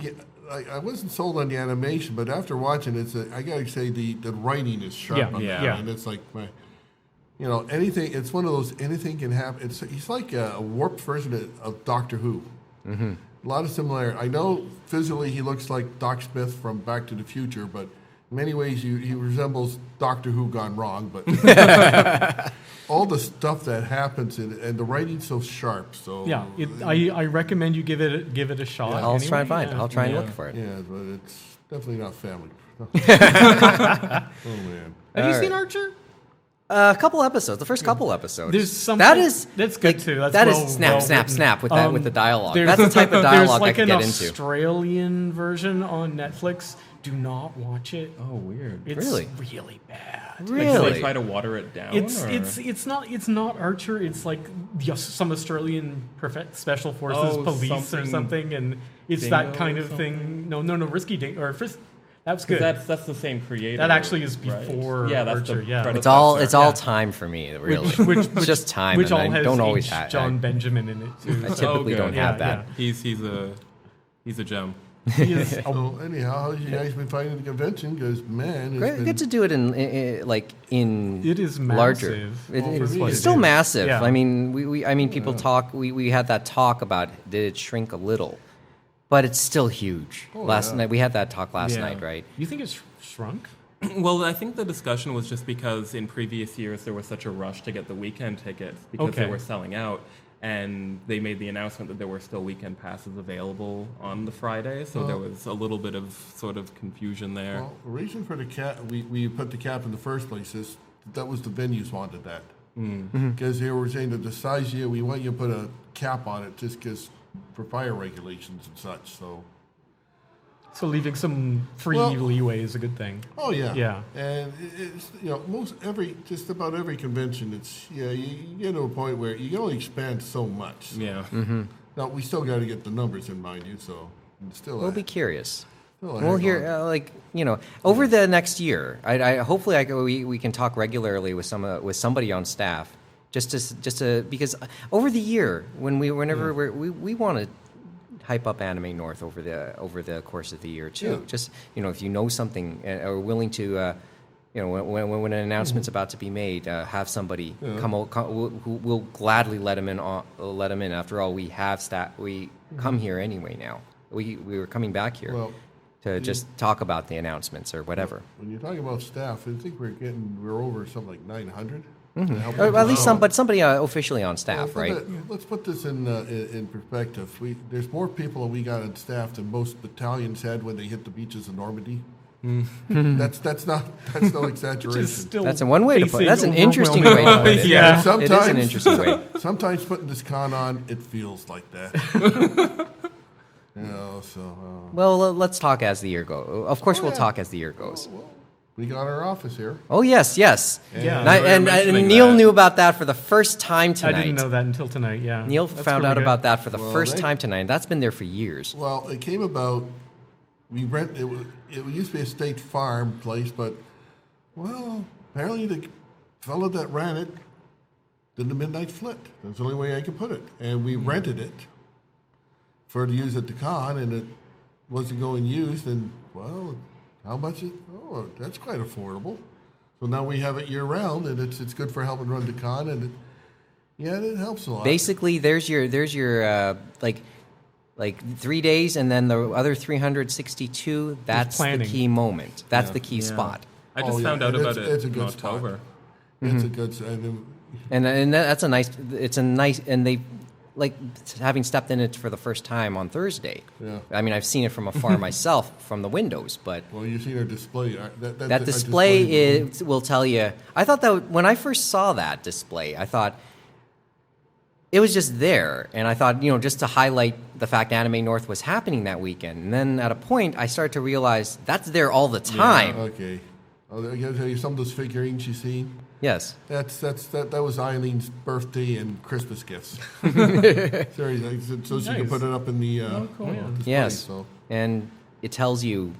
I wasn't sold on the animation, but after watching it, I gotta say the writing is sharp on that, and it's like anything. It's one of those anything can happen. He's like a warped version of Doctor Who. Mm-hmm. A lot of similarity. I know physically he looks like Doc Smith from Back to the Future, but in many ways he resembles Doctor Who gone wrong. But all the stuff that happens and the writing's so sharp. So
yeah, I recommend you give it a shot.
I'll try and find it. I'll try and look for it.
Yeah, but it's definitely not family. Oh man,
have you seen Archer?
A couple episodes, the first couple episodes.
There's something that's good
like,
too. That's
that
well-
is snap,
well
snap,
written.
snap with the dialogue.
There's-
That's the type of dialogue I
There's
could
like
get
an
into.
Australian version on Netflix. Do not watch it.
Oh, weird.
It's
Really?
really bad.
Do
Really?
they try to water it down? or?
It's not Archer. It's like some Australian special forces police or
something
something, and it's
Dingo
that kind
or
of thing. No, Risky Dingo or that's
'Cause
good.
that's the same creator.
That actually is
right?
before
Yeah, that's
Archer.
the
Yeah.
predecessor.
It's all time for me, really. It's just time,
which
and
all
I
has
don't always
H.
have.
John Benjamin in it too.
I
so-
typically
good.
don't have
Yeah,
that.
He's a gem.
He is
So anyhow, how's you guys been finding the convention? Because man, it's
Great,
been,
good to do it in
It is
larger.
massive.
It-
Well,
it's
for me,
it's
it
still
is.
massive.
Yeah.
I mean, people talk. We had that talk about did it shrink a little, but it's still huge. Last
yeah.
night we had that talk last
Yeah.
night, right?
You think it's shrunk?
Well, I think the discussion was just because in previous years there was such a rush to get the weekend tickets because they
Okay.
were selling out, and they made the announcement that there were still weekend passes available on the Friday, so there was a little bit of sort of confusion there.
Well, the reason for the cap, we put the cap in the first place is that was the venues wanted that. Because they were saying that the size we want you to put a cap on it just because for fire regulations and such.
So leaving some free
Well-
leeway is a good thing.
Oh yeah,
Yeah.
and it's just about every convention. It's you get to a point where you can only expand so much.
Yeah.
Now we still got to get the numbers in mind, so it's still.
We'll be curious.
still a
We'll
heck
hear
on.
over the next year. Hopefully we can talk regularly with somebody on staff, just to because over the year whenever we want to hype up Anime North over the course of the year too.
Yeah.
Just if you know something or willing to. When an announcement's about to be made, have somebody come who will gladly let him in. Let him in. After all, we have staff. We come here anyway now. We were coming back here
Well,
to just talk about the announcements or whatever.
when you're talking about staff, I think we're over something like 900.
Or at least somebody officially on staff, right?
Let's put this in perspective. There's more people that we got on staff than most battalions had when they hit the beaches of Normandy. That's no exaggeration.
That's a one way to put it. That's an
facing
interesting way to put it.
Yeah.
And
It is an interesting way.
Sometimes putting this con on, it feels like that.
Well, let's talk as the year goes. Of course, we'll talk as the year goes.
We got our office here.
Oh, yes.
Yeah.
And
mentioning
Neil
that.
knew about that for the first time
I
tonight.
didn't know that until tonight. Yeah,
Neil
That's
found
really
out
good.
about that for the
Well,
first
they-
time tonight. That's been there for years.
Well, it came about. It used to be a state farm place, but apparently the fellow that ran it did the midnight flit. That's the only way I could put it. And we rented it to use at the con, and it wasn't going used. And how much? That's quite affordable. So now we have it year round, and it's good for helping run the con, and it helps a lot.
Basically, there's your like 3 days, and then the other 362. That's the
planning.
key moment. That's the key spot.
I just found out about it in October.
It's a good.
And that's a nice. It's a nice, and they like having stepped in it for the first time on Thursday.
Yeah.
I mean, I've seen it from afar myself from the windows, but
Well, you see our display.
that display will tell you. I thought that when I first saw that display, I thought it was just there, and I thought just to highlight the fact Anime North was happening that weekend. And then at a point, I started to realize that's there all the time.
Okay. I got to tell you some of those figurines you seen.
Yes.
That was Eileen's birthday and Christmas gifts. Seriously, so she can
Nice.
put it up in the display.
Yes.
So.
And it tells you,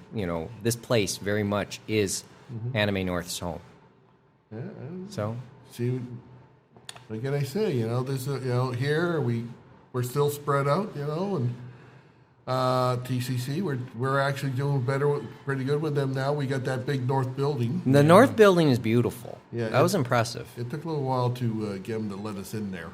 this place very much is Anime North's home.
Yeah,
So,
see, what can I say? There's here we're still spread out. And TCC we're actually doing pretty good with them now. We got that big north building.
the North Building is beautiful.
Yeah,
That was impressive.
It took a little while to get them to let us in there.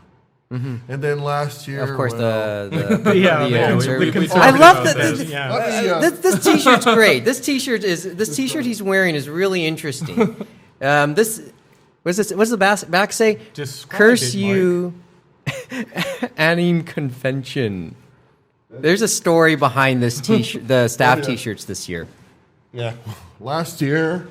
And then last year,
Of course,
well,
conservative-
conservative
I love
about
that.
this, yeah.
let me,
This T-shirt's great. This T-shirt he's wearing is really interesting. What's the back say?
Describe
Curse
it,
you, Anime Convention. There's a story behind this T-shirt, the staff T-shirts this year.
yeah, last year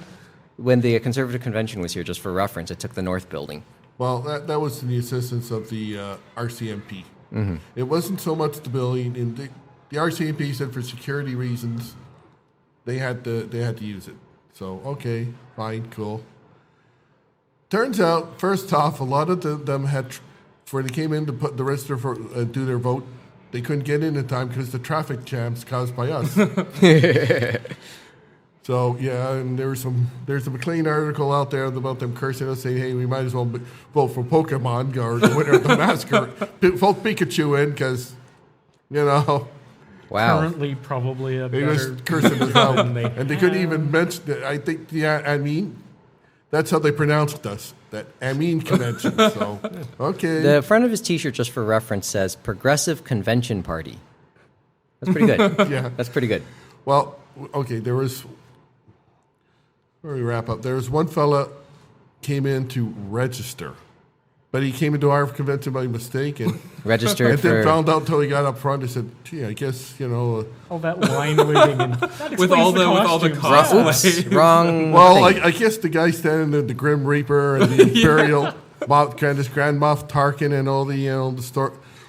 when the Conservative Convention was here, just for reference, it took the North Building.
Well, that was the assistance of the RCMP. Mm-hmm. It wasn't so much the building. And the RCMP said for security reasons, they had to use it. So, okay, fine, cool. Turns out, first off, a lot of them had, when they came in to put the register for do their vote, they couldn't get in time because the traffic jams caused by us. So yeah, and there's a McLean article out there about them cursing us, saying, "Hey, we might as well vote for Pokemon or the winner of the massacre, vote Pikachu in because, you know."
Wow.
Currently, probably a
They
better
just cursing us out,
than they
and they couldn't even mention it. I think that's how they pronounced us. That Amin convention. So okay.
The front of his T-shirt, just for reference, says "Progressive Convention Party." That's pretty good.
Yeah,
that's pretty good.
Well, okay. There was. Where we wrap up, there was one fella came in to register, but he came into our convention by mistake and
registered
and then found out until he got up front and said, "Gee, I guess
all that wine looting and that
with all the costumes.
Oops, wrong.
Well,
thing.
I guess the guy standing there, the Grim Reaper and the Imperial, Grand Moff Tarkin, and all the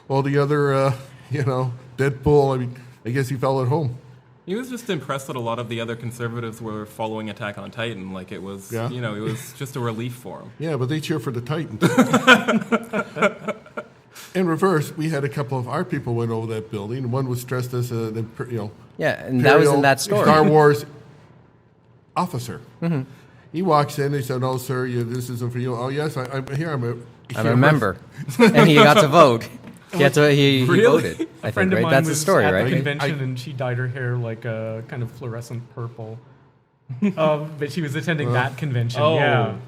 all the other Deadpool. I mean, I guess he felt at home.
He was just impressed that a lot of the other conservatives were following Attack on Titan. Like it was, it was just a relief for him.
Yeah, but they cheer for the Titans. In reverse, we had a couple of our people went over that building. One was dressed as an
yeah, and that was in that story.
Star Wars officer.
Mm-hmm.
He walks in. He said, "Oh, sir, this isn't for you." "Oh, yes, I'm here. I'm
a member," and he got to vote. He voted. I think, right? That's the story,
at
right?
The convention, and she dyed her hair like a kind of fluorescent purple. But she was attending that convention.
Oh,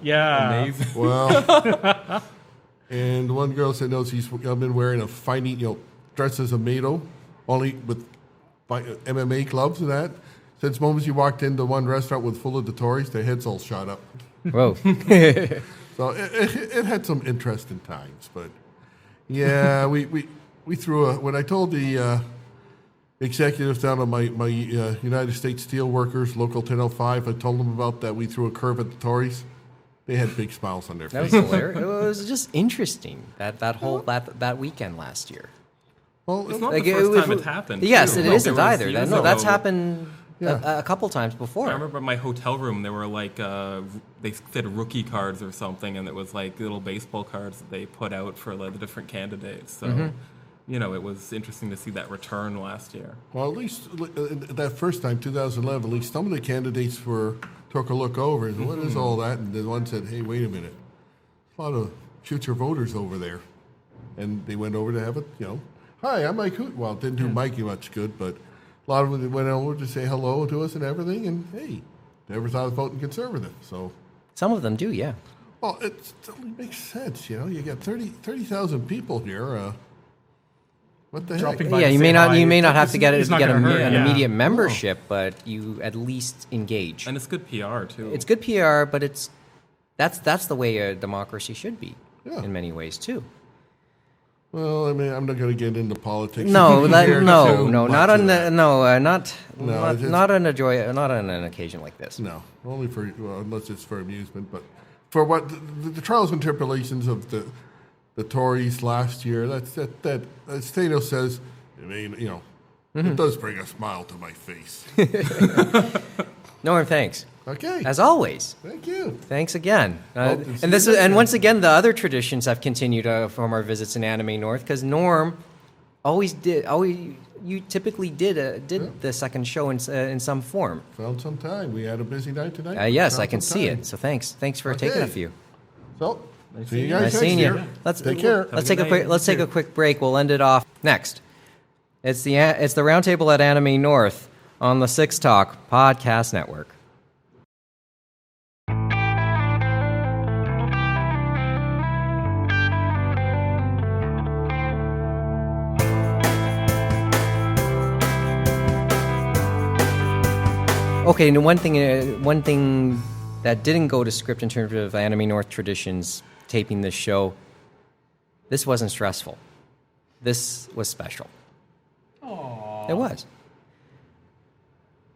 yeah,
amazing.
Well, and one girl said, "No, she's been wearing a fighting, dress as a Mado, only with MMA gloves and that." Since the moment she walked into one restaurant with full of the Tories, their heads all shot up.
Whoa!
So it had some interesting times, but. Yeah, we threw when I told the executives down on my United States Steel Workers Local 1005, I told them about that. We threw a curve at the Tories. They had big smiles on their
faces.
That
was hilarious. It was just interesting that weekend last year.
Well, it's not the first time it happened.
Yes, it isn't either. That's
happened.
Yeah. A couple times before.
I remember in my hotel room, there were like, they said rookie cards or something, and it was like little baseball cards that they put out for the different candidates. So, it was interesting to see that return last year.
Well, at least that first time, 2011, at least some of the candidates took a look over and said, "What is all that?" And the one said, "Hey, wait a minute. A lot of future voters over there." And they went over to have it, "Hi, I'm Mike Hoot." Well, it didn't do Mikey much good, but a lot of them went over to say hello to us and everything, and hey, never thought of voting Conservative. So
some of them do, yeah.
Well, it only makes sense, You got 30,000 people here. What the heck?
Yeah, you may not have to get an immediate membership, but you at least engage.
And it's good PR too.
It's good PR, but that's the way a democracy should be in many ways too.
Well, I mean, I'm not going to get into politics.
Not on an occasion like this.
No, only unless it's for amusement. But for what the trials and tribulations of the Tories last year, that as Thanos says, I mean, it does bring a smile to my face.
Norm, thanks.
Okay.
As always.
Thank you.
Thanks again. Once again, the other traditions have continued from our visits in Anime North, because Norm you typically did the second show in some form.
Found some time. We had a busy night tonight.
Yes, I can see it. So thanks for taking a few.
So, see you guys
next year.
Take care.
Let's take a quick break. We'll end it off next. It's the Roundtable at Anime North on the Six Talk Podcast Network. Okay, and one thing that didn't go to script in terms of Anime North traditions taping this show, this wasn't stressful. This was special.
Aww.
It was.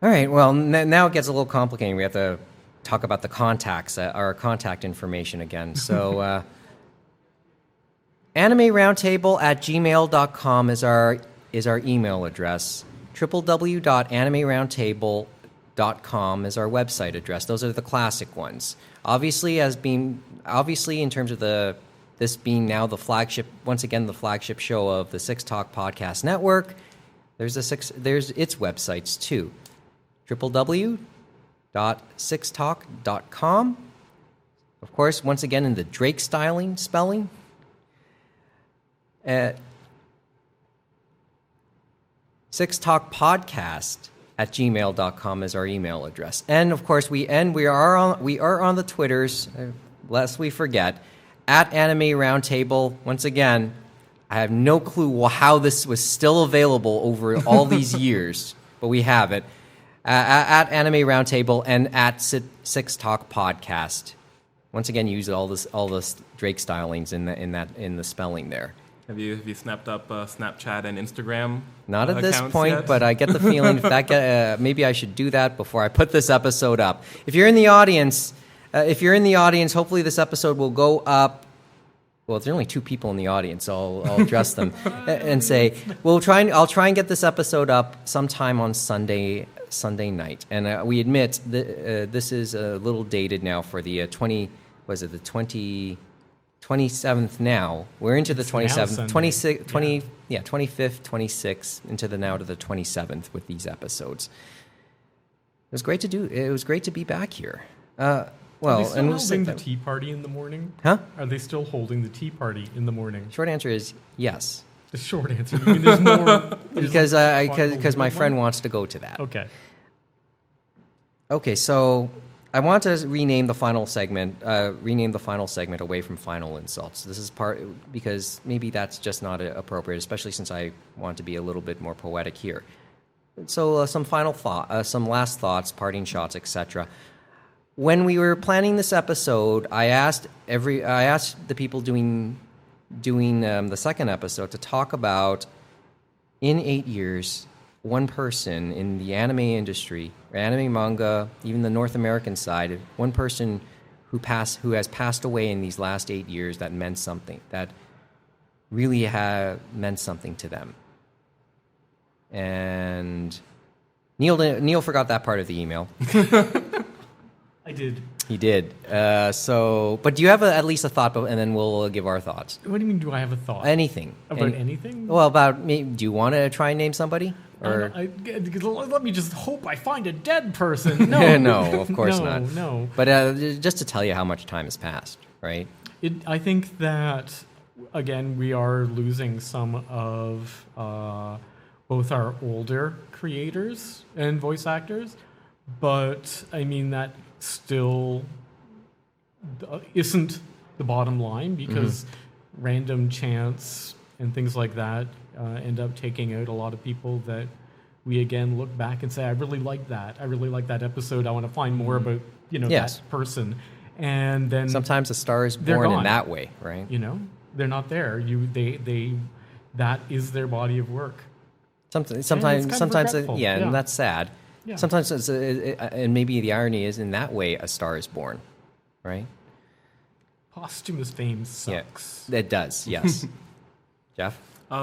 All right, well, now it gets a little complicated. We have to talk about the contacts, our contact information again. So animeroundtable@gmail.com is our email address. www.animeroundtable.com is our website address. Those are the classic ones. Obviously, in terms of this being now the flagship show of the Six Talk Podcast Network, there's its websites too. www.sixtalk.com. Of course, once again in the Drake spelling. sixtalkpodcast@gmail.com is our email address. And of course, we are on the Twitters, lest we forget, @Anime Roundtable. Once again, I have no clue how this was still available over all these years, but we have it. At Anime Roundtable and at Six Talk Podcast. Once again, use all this Drake stylings in the spelling there.
Have you snapped up Snapchat and Instagram?
Not at this point,
yet?
but I get the feeling maybe I should do that before I put this episode up. If you're in the audience, hopefully this episode will go up. Well, there's only 2 people in the audience, so I'll address them and say I'll try and get this episode up sometime on Sunday night. And we admit this is a little dated now for the 27th now. We're into the 27th, 25th, 26th, into the now to the 27th with these episodes. It was great to be back here.
Are they still holding the tea party in the morning?
Huh?
Are they still holding the tea party in the morning?
Short answer is yes.
The short answer. I mean, there's more.
Because my friend wants to go to that. Okay, so I want to rename the final segment away from final insults. This is because maybe that's just not appropriate, especially since I want to be a little bit more poetic here. So some last thoughts, parting shots, etc. When we were planning this episode, I asked the people doing the second episode to talk about, in 8 years, one person in the anime industry, or anime manga, even the North American side, one person who has passed away in these last 8 years that meant something, that really meant something to them. And Neil forgot that part of the email.
I did.
He did. But do you have at least a thought, and then we'll give our thoughts?
What do you mean, do I have a thought?
Anything.
About anything?
Well, do you want to try and name somebody? Or?
Let me just hope I find a dead person. No.
No, of course not.
No.
But just to tell you how much time has passed, right?
I think that, again, we are losing some of both our older creators and voice actors, but I mean, that still isn't the bottom line, because random chance and things like that end up taking out a lot of people that we again look back and say, I really like that. I really like that episode. I want to find more about that person. And then
sometimes a star is born in that way, right?
They're not there. That is their body of work.
Sometimes,
yeah,
and that's sad.
Yeah.
Sometimes, and maybe the irony is, in that way, a star is born, right?
Posthumous fame sucks.
Yeah, it does, yes. Jeff?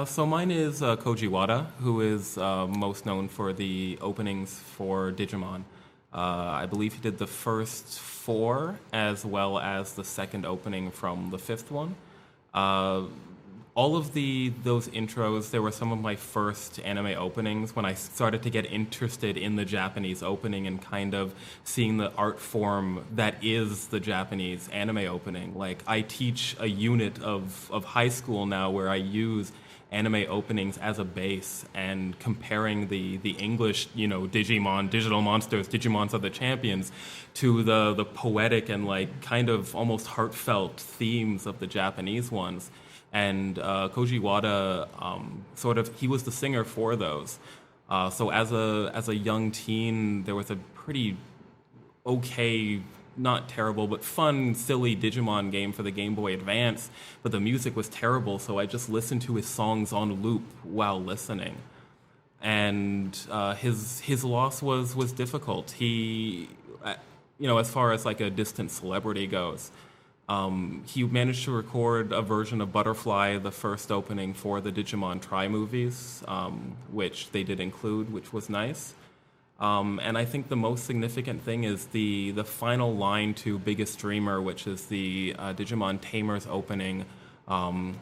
So mine is Koji Wada, who is most known for the openings for Digimon. I believe he did the first 4 as well as the second opening from the 5th one. All of those intros, they were some of my first anime openings when I started to get interested in the Japanese opening and kind of seeing the art form that is the Japanese anime opening. Like, I teach a unit of high school now where I use anime openings as a base, and comparing the English, Digimon, Digital Monsters, Digimons Are the Champions, to the poetic and kind of almost heartfelt themes of the Japanese ones. And Koji Wada, he was the singer for those. So as a young teen, there was a pretty okay, not terrible, but fun, silly Digimon game for the Game Boy Advance. But the music was terrible, so I just listened to his songs on loop while listening. And his loss was difficult. as far as like a distant celebrity goes. He managed to record a version of Butterfly, the first opening for the Digimon Tri movies, which they did include, which was nice. And I think the most significant thing is the final line to Biggest Dreamer, which is the Digimon Tamers opening,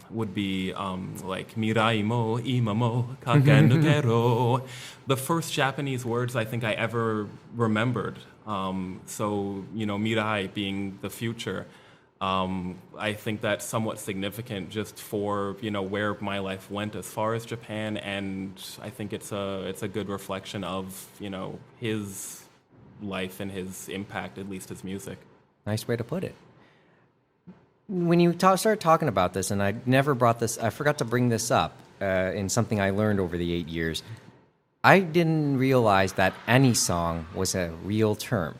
would be like Mirai mo ima mo kakenugero, the first Japanese words I think I ever remembered. So, Mirai being the future. I think that's somewhat significant just for where my life went as far as Japan, and I think it's a good reflection of his life and his impact, at least his music.
Nice way to put it. When you started talking about this, and I forgot to bring this up in something I learned over the 8 years. I didn't realize that any song was a real term.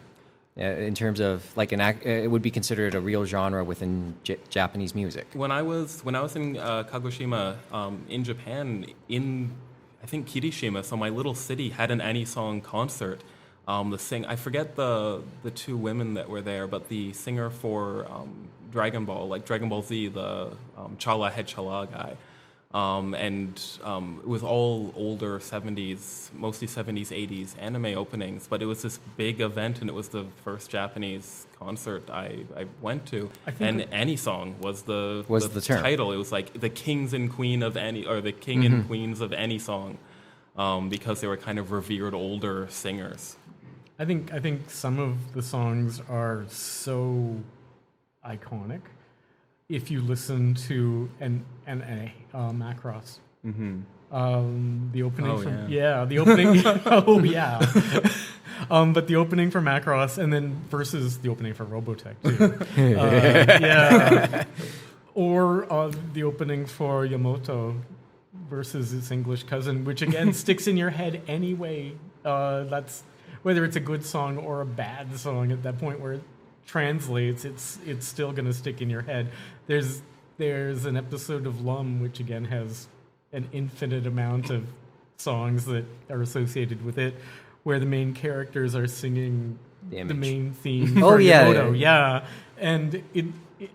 In terms of like it would be considered a real genre within Japanese music. When I was in Kagoshima, in Japan, I think Kirishima, so my little city, had an Any-song concert. I forget the two women that were there, but the singer for Dragon Ball, like Dragon Ball Z, the Chala Head Chala guy. It was all older 70s, mostly 70s, 80s anime openings, but it was this big event, and it was the first Japanese concert I went to. And Any-song was the term.
Title. It was like the kings and queen of any, or the king and queens of Any-song, because they were kind of revered older singers.
I think some of the songs are so iconic. If you listen to an Macross, the opening the opening, but the opening for Macross, and then versus the opening for Robotech too, or the opening for Yamoto versus its English cousin, which again sticks in your head anyway. That's whether it's a good song or a bad song at that point where it translates, it's still going to stick in your head. There's an episode of Lum which again has an infinite amount of songs that are associated with it, where the main characters are singing the main theme. Yeah, and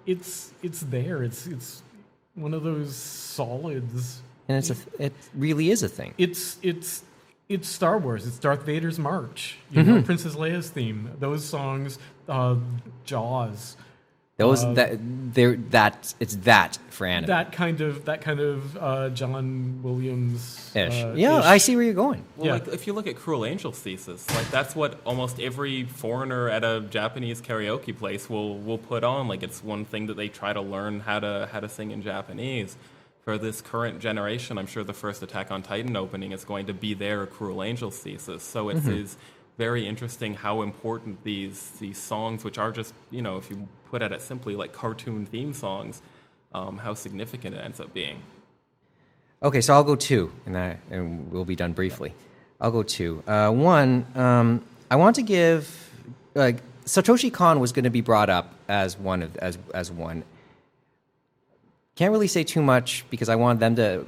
it's there. It's one of those solids,
and it really is a thing.
It's Star Wars. It's Darth Vader's March. Princess Leia's theme. Those songs, Jaws.
It's that for anime.
That kind of John Williams.
I see where you're going.
Well, like if you look at Cruel Angel's thesis, like that's what almost every foreigner at a Japanese karaoke place will put on. Like it's one thing that they try to learn how to sing in Japanese. For this current generation, I'm sure the first Attack on Titan opening is going to be their Cruel Angel's thesis. So it is very interesting how important these songs, which are just, if you put at it simply, like cartoon theme songs, how significant it ends up being.
Okay, so I'll go two, and we'll be done briefly. I'll go two. One, I want to give Satoshi Kon was going to be brought up as one. Can't really say too much because I wanted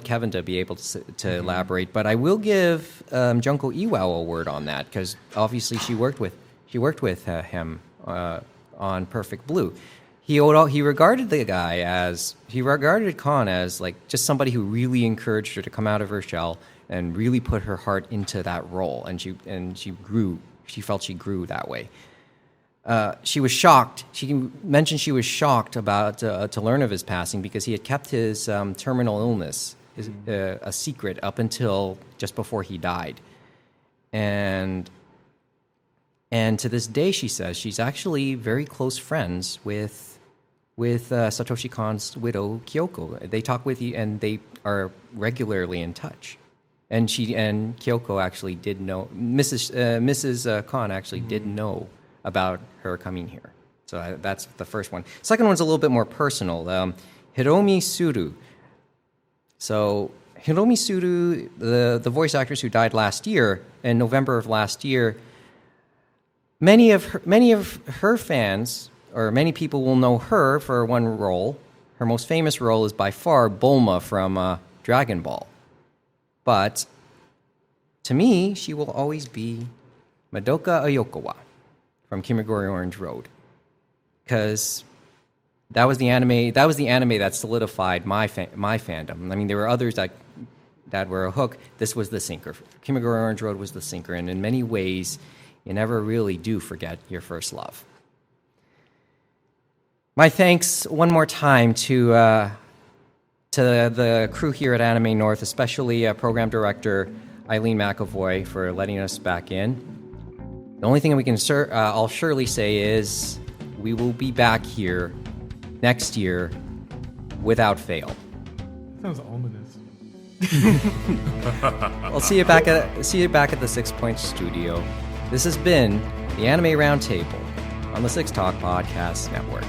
Kevin to be able to elaborate, but I will give Junko Iwao a word on that because obviously she worked with him on Perfect Blue. He regarded Kon as like just somebody who really encouraged her to come out of her shell and really put her heart into that role, and she grew. She felt she grew that way. She was shocked. She mentioned she was shocked about to learn of his passing because he had kept his terminal illness a secret up until just before he died, and to this day, she says she's actually very close friends with Satoshi Kon's widow Kyoko. They talk with you, and they are regularly in touch. And Kyoko actually did know. Mrs. Kon actually did know about her coming here. So that's the first one. Second one's a little bit more personal. Hiromi Suru. So Hiromi Suru, the voice actress who died last year, in November of last year, many of her fans, or many people will know her for one role. Her most famous role is by far Bulma from Dragon Ball. But to me, she will always be Madoka Ayokawa from Kimagure Orange Road, because that was the anime that solidified my fandom. I mean, there were others that were a hook. This was the sinker. Kimagure Orange Road was the sinker, and in many ways, you never really do forget your first love. My thanks one more time to the crew here at Anime North, especially Program Director Eileen McEvoy for letting us back in. The only thing we can I'll surely say is we will be back here next year without fail.
Sounds ominous.
I'll see you back at the 6 Point Studio. This has been the Anime Roundtable on the Six Talk Podcast Network.